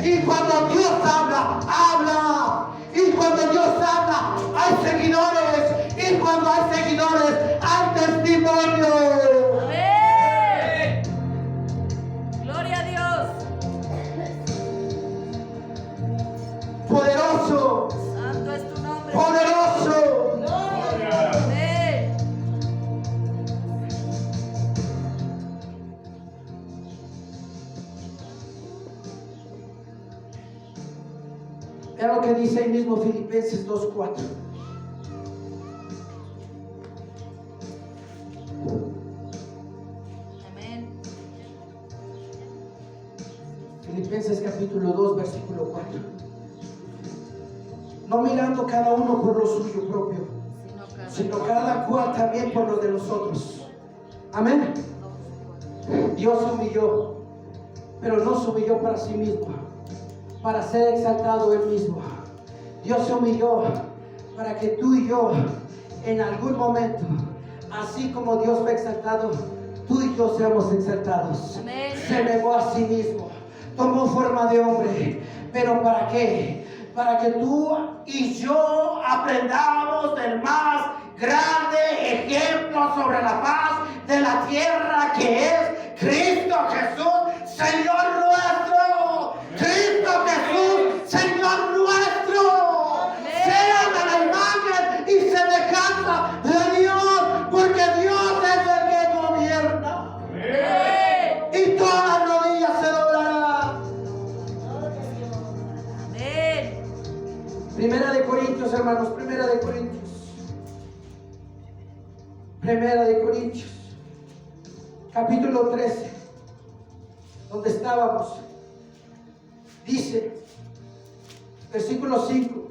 C: Y cuando Dios habla, habla. Y cuando Dios habla, hay seguidores. Y cuando hay seguidores, hay testimonio.
B: Amén. Gloria a Dios.
C: Poderoso,
B: Santo es tu nombre.
C: poderoso.
B: Amén.
C: Vean lo que dice ahí mismo Filipenses 2:4.
B: Amén.
C: Filipenses capítulo 2, versículo 4. No mirando cada uno por lo suyo propio, sino cada cual también por lo de los otros. Amén. Dios se humilló, pero no se humilló para sí mismo, para ser exaltado Él mismo. Dios se humilló para que tú y yo, en algún momento, así como Dios fue exaltado, tú y yo seamos exaltados.
B: Amén.
C: Se negó a sí mismo, tomó forma de hombre, pero ¿para qué? Para que tú y yo aprendamos del más grande ejemplo sobre la faz de la tierra, que es Cristo Jesús, Señor nuestro. Cristo Jesús, Señor nuestro. Sean a la imagen y semejanza de Dios, porque Dios es el que gobierna.
B: Amén.
C: Y todas las rodillas se doblarán.
B: Amén.
C: Primera de Corintios, hermanos, Primera de Corintios. Primera de Corintios, capítulo 13, donde estábamos. Dice, versículo 5,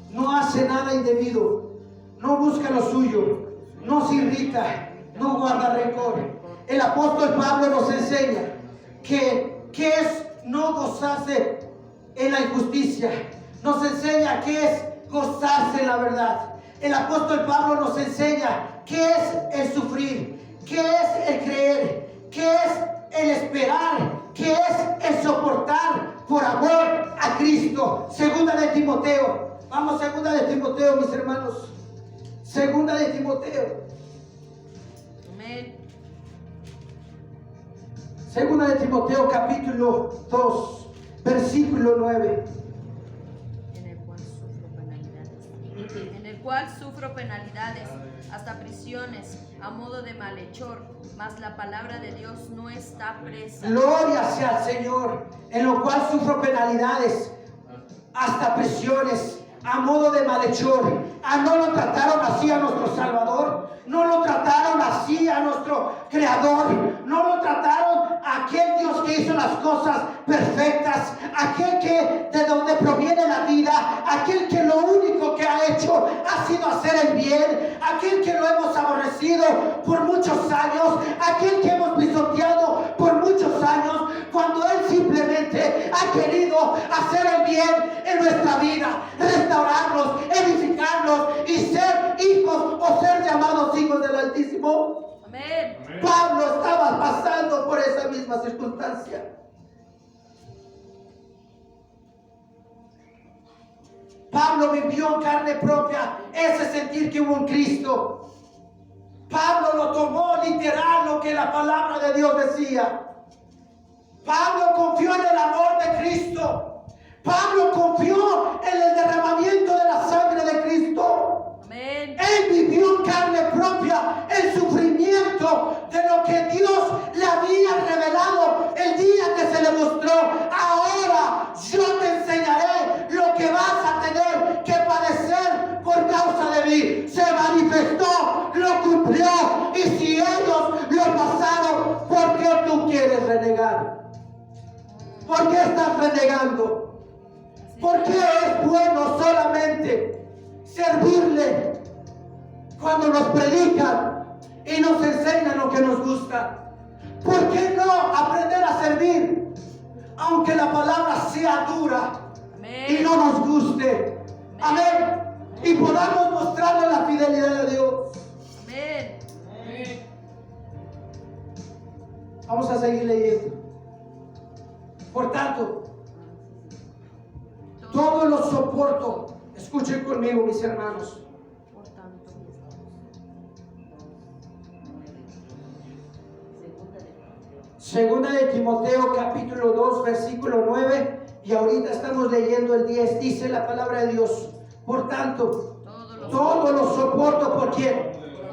C: no hace nada indebido, no busca lo suyo, no se irrita, no guarda rencor. El apóstol Pablo nos enseña que es no gozarse en la injusticia, nos enseña que es gozarse en la verdad. El apóstol Pablo nos enseña qué es el sufrir, qué es el creer, qué es el esperar, qué es el soportar por amor a Cristo. Segunda de Timoteo. Vamos, segunda de Timoteo, mis hermanos. Segunda de Timoteo.
B: Amén.
C: Segunda de Timoteo, capítulo 2, versículo 9.
B: En el cual sufro penalidades, hasta prisiones, a modo de malhechor, mas la palabra de Dios no está presa.
C: Gloria sea al Señor, en lo cual sufro penalidades, hasta prisiones, a modo de malhechor. ¿No lo trataron así a nuestro Salvador? ¿No lo trataron así a nuestro Creador? ¿No lo trataron a aquel Dios que hizo las cosas perfectas? Aquel que de donde proviene la vida, aquel que lo único que ha hecho ha sido hacer el bien, aquel que lo hemos aborrecido por muchos años, aquel que hemos pisoteado por muchos años, cuando Él simplemente ha querido hacer el bien en nuestra vida, restaurarnos, edificarnos y ser hijos o ser llamados hijos del Altísimo.
B: Amén.
C: Pablo estaba pasando por esa misma circunstancia. Pablo vivió en carne propia ese sentir que hubo en Cristo. Pablo lo tomó literal lo que la palabra de Dios decía. Pablo confió en el amor de Cristo. Pablo confió en el derramamiento de la sangre de Cristo.
B: Amén.
C: Él vivió en carne propia el sufrimiento de lo que Dios le había revelado el día que se le mostró. Ahora yo te enseñaré lo que vas a tener que padecer por causa de mí. Se manifestó, lo cumplió. Y si ellos lo pasaron, ¿por qué tú quieres renegar? ¿Por qué estás renegando? ¿Por qué es bueno solamente servirle cuando nos predican y nos enseñan lo que nos gusta? ¿Por qué no aprender a servir aunque la palabra sea dura y no nos guste? Amén. Y podamos mostrarle la fidelidad de Dios.
B: Amén.
C: Vamos a seguir leyendo. Por tanto, todo lo soporto. Escuchen conmigo, mis hermanos.
B: Por tanto,
C: Segunda de Timoteo capítulo 2 versículo 9, y ahorita estamos leyendo el 10. Dice la palabra de Dios: por tanto, todo lo soporto. ¿Por quién?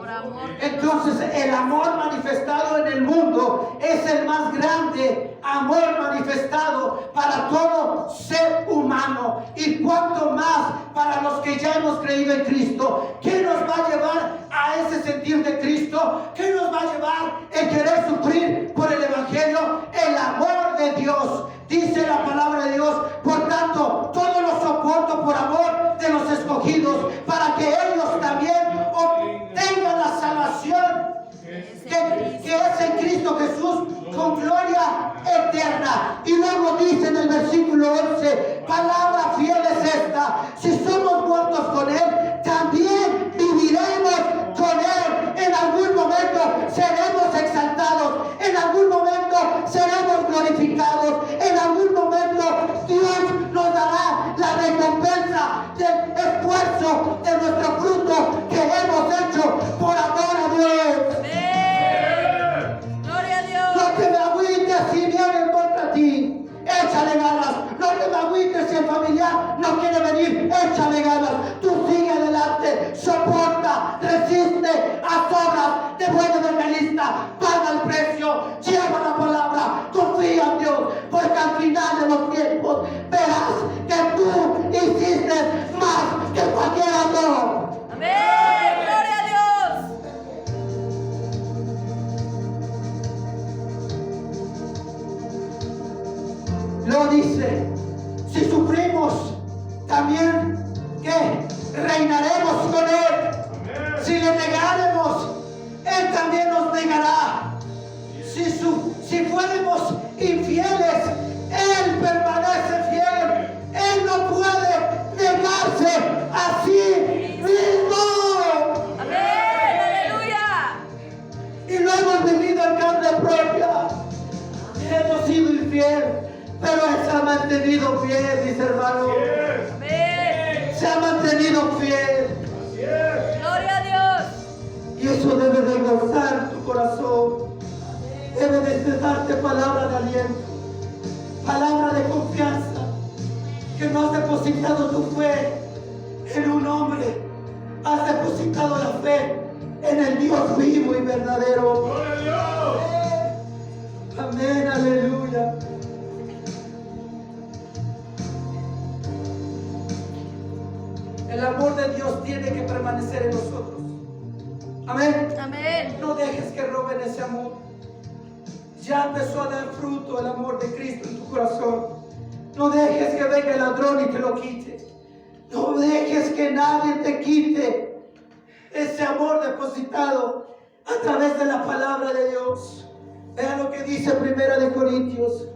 B: por amor.
C: Entonces el amor manifestado en el mundo es el más grande amor manifestado para todo ser humano, y cuanto más para los que ya hemos creído en Cristo. ¿Qué nos va a llevar a ese sentir de Cristo? ¿Qué nos va a llevar el querer sufrir por el Evangelio? El amor de Dios. Dice la palabra de Dios: por tanto, todo lo soporto por amor de los escogidos, para que ellos también obtengan la salvación que es en Cristo Jesús, con gloria eterna. Y luego dice en el versículo 11: palabra fiel es esta: si somos muertos con Él, también viviremos con Él. En algún momento seremos exaltados, en algún momento seremos glorificados, en algún momento Dios nos dará la recompensa del esfuerzo de nuestro fruto que hemos hecho por amor a Dios.
B: Amén. Gloria a Dios.
C: No te me agüites si vienen contra ti, échale ganas. No te me agüites si el familiar no quiere venir, échale ganas. Tú sigue adelante, soporta, resiste, asobras, de buen evangelista, paga el precio, lleva la palabra, confía en Dios, porque al final de los tiempos verás que tú hiciste más que cualquier otro.
B: Amén. Gloria a Dios.
C: Lo dice: si sufrimos, también ¿qué? Reinaremos con Él. Si le negaremos, Él también nos negará. Si fuéramos infieles, Él permanece fiel. Él no puede negarse a sí mismo.
B: Amén. Aleluya.
C: Y lo hemos vivido en carne propia. Hemos sido infiel, pero Él se ha mantenido fiel, mis hermanos.
B: Amén.
C: Se ha mantenido fiel.
B: Gloria a Dios.
C: Y eso debe de gozar tu corazón. Debe de darte palabra de aliento, palabra de confianza, que no has depositado tu fe en un hombre, has depositado la fe en el Dios vivo y verdadero. Amén, aleluya. El amor de Dios tiene que permanecer en nosotros. Amén.
B: Amén.
C: No dejes que roben ese amor. Ya empezó a dar fruto el amor de Cristo en tu corazón. No dejes que venga el ladrón y te lo quite. No dejes que nadie te quite ese amor depositado a través de la palabra de Dios. Vean lo que dice Primera de Corintios,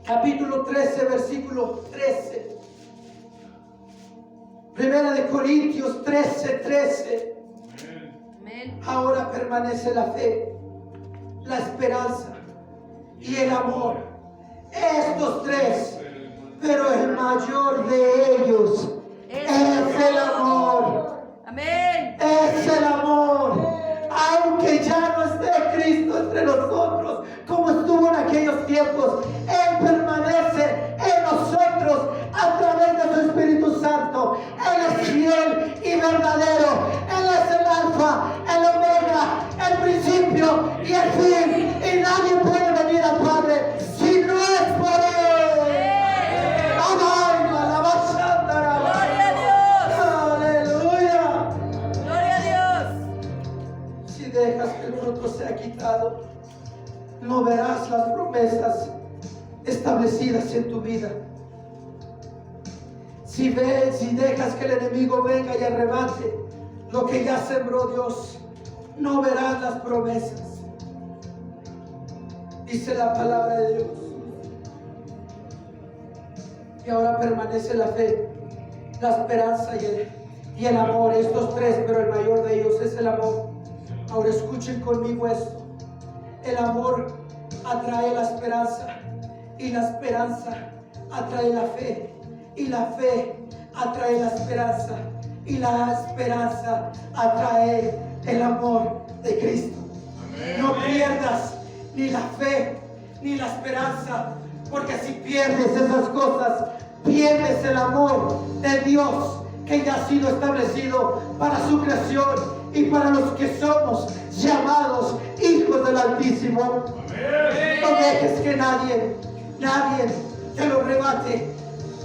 C: capítulo 13, versículo 13. Primera de Corintios 13, 13.
B: Amén.
C: Ahora permanece la fe, la esperanza y el amor. Estos tres, pero el mayor de ellos es el amor.
B: Amén.
C: Es el amor. Aunque ya no esté Cristo entre nosotros, como estuvo en aquellos tiempos, Él permanece en nosotros a través de su Espíritu Santo. Él es fiel y verdadero. Él es el alfa, el omega, el principio y el fin. Y nadie puede venir al Padre si no es por Él.
B: Gloria a Dios.
C: Aleluya.
B: Gloria a Dios.
C: Si dejas que el fruto sea quitado, no verás las promesas establecidas en tu vida. Si dejas que el enemigo venga y arrebate lo que ya sembró Dios, no verás las promesas. Dice la palabra de Dios. Y ahora permanece la fe, la esperanza y el amor. Estos tres, pero el mayor de ellos es el amor. Ahora escuchen conmigo esto.
D: El amor atrae la esperanza y la esperanza atrae la fe y la fe atrae la esperanza y la esperanza atrae el amor de Cristo. No pierdas ni la fe ni la esperanza, porque si pierdes esas cosas, pierdes el amor de Dios que ya ha sido establecido para su creación y para los que somos llamados hijos del Altísimo. No dejes que nadie te lo rebate.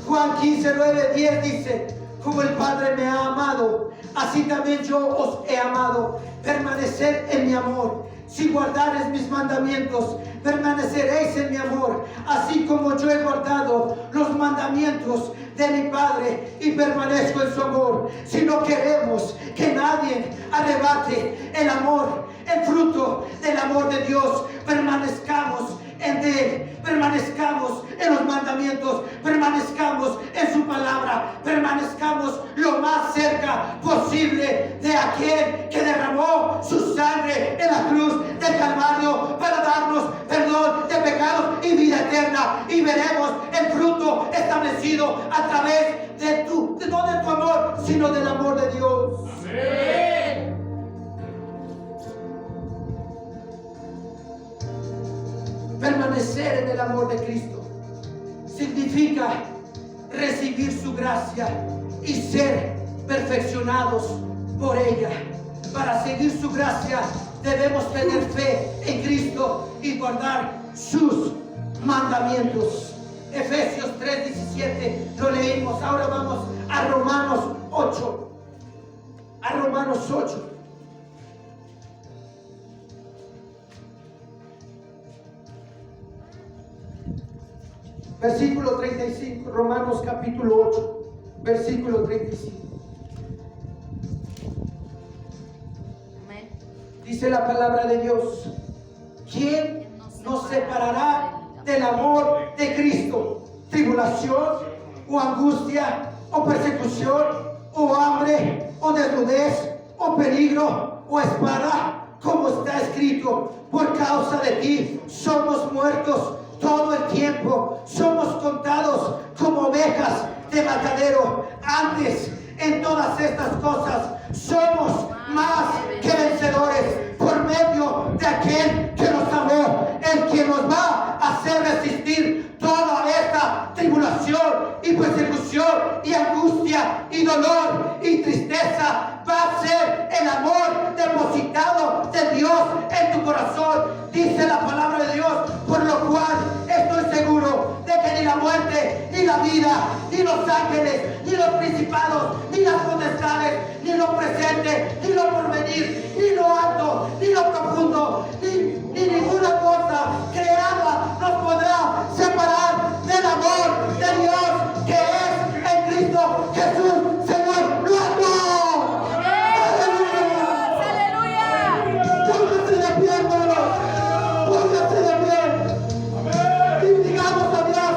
D: Juan 15, 9, 10 dice: como el Padre me ha amado, así también yo os he amado. Permaneced en mi amor. Si guardareis mis mandamientos, permaneceréis en mi amor, así como yo he guardado los mandamientos de mi Padre y permanezco en su amor. Si no queremos que nadie arrebate el amor, el fruto del amor de Dios, permanezcamos en Él, permanezcamos en los mandamientos, permanezcamos en su palabra, permanezcamos lo más cerca posible de aquel que derramó su sangre en la cruz del Calvario para darnos perdón de pecados y vida eterna, y veremos el fruto establecido a través de no de tu amor, sino del amor de Dios.
B: Amén.
D: Permanecer en el amor de Cristo significa recibir su gracia y ser perfeccionados por ella. Para seguir su gracia debemos tener fe en Cristo y guardar sus mandamientos. Efesios 3:17 lo leímos. Ahora vamos a Romanos 8. A Romanos 8. Versículo 35, Romanos capítulo 8, versículo 35.
B: Amén.
D: Dice la palabra de Dios: ¿quién nos separará del amor de Cristo? ¿Tribulación o angustia o persecución o hambre o desnudez o peligro o espada? Como está escrito: por causa de ti somos muertos todo el tiempo, somos contados como ovejas de matadero. Antes, en todas estas cosas, somos más que vencedores por medio de aquel que nos amó, el que nos va a hacer resistir toda esta tribulación y persecución y angustia y dolor y tristeza. Va a ser el amor depositado de Dios en tu corazón. Dice la palabra de Dios: por lo cual estoy seguro de que ni la muerte, ni la vida, ni los ángeles, ni los principados, ni las potestades, ni lo presente, ni lo porvenir, ni lo alto, ni lo profundo, ni ninguna cosa creada nos podrá separar del amor de Dios que es en Cristo Jesús, Señor nuestro. Póngase de pie, hermanos. Póngase de pie. Y digamos a Dios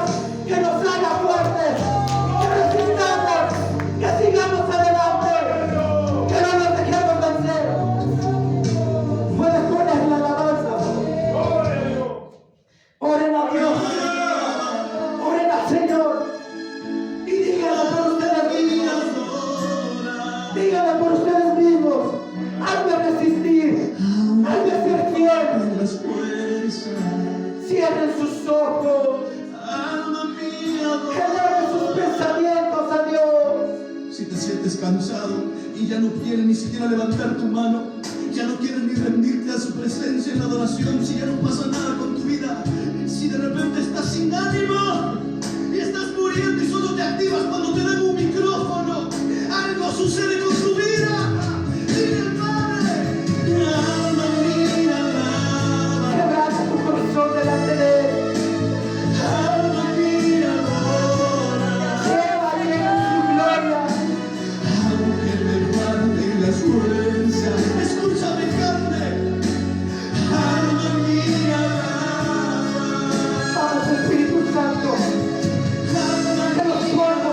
D: que nos haga fuertes, que resistamos, que sigamos adelante, que no nos dejemos vencer. Puedes poner la alabanza. Oren a Dios. Oren al Señor. Y díganle por ustedes mismos. Díganle por ustedes mismos. Hazme resistir. Hazme ser fiel. Cierren sus ojos. Eleven sus pensamientos a Dios.
E: Si te sientes cansado y ya no quieres ni siquiera levantar tu mano, ya no quieres ni rendirte a su presencia en la adoración, si ya no pasa nada con tu vida, si de repente estás sin ánimo y estás muriendo y solo te activas cuando te dan un micrófono, algo sucede con tu vida. Dile, Padre, alma mía, alaba.
D: Quebranta tu corazón delante de Él.
E: Alma mía, adora.
D: Llévale en su gloria.
E: Aunque me falten las fuerzas, escúchame, cante. Alma mía, alaba.
D: Vamos, Espíritu Santo.
E: Alma
D: Te los pongo.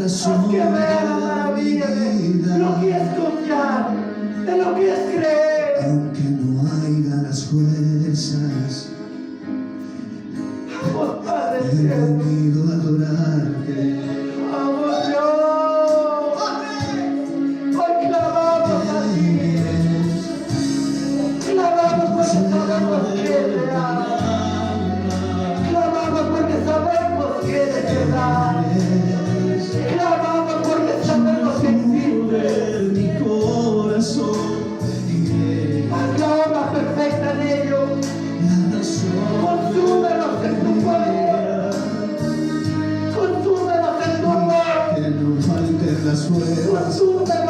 E: razón
C: Haz que vean la
E: de
C: maravilla de
E: mi vida.
C: lo que es confiar, de lo que es creer.
E: Aunque no haya las fuerzas,
C: Vamos, Padre
E: he
C: cielo.
E: venido a adorarte.
C: Vamos, Dios. Hoy clamamos a ti. Clamamos porque sabemos que es real. Clamamos porque sabemos que es verdad. Clamamos porque sabemos que existe.
E: De mi corazón iré.
C: Haz la obra perfecta en ellos.
E: La razón
C: Consúmenos en tu fuego. Consúmenos en tu amor.
E: que no falten las fuerzas.
C: Consúmenos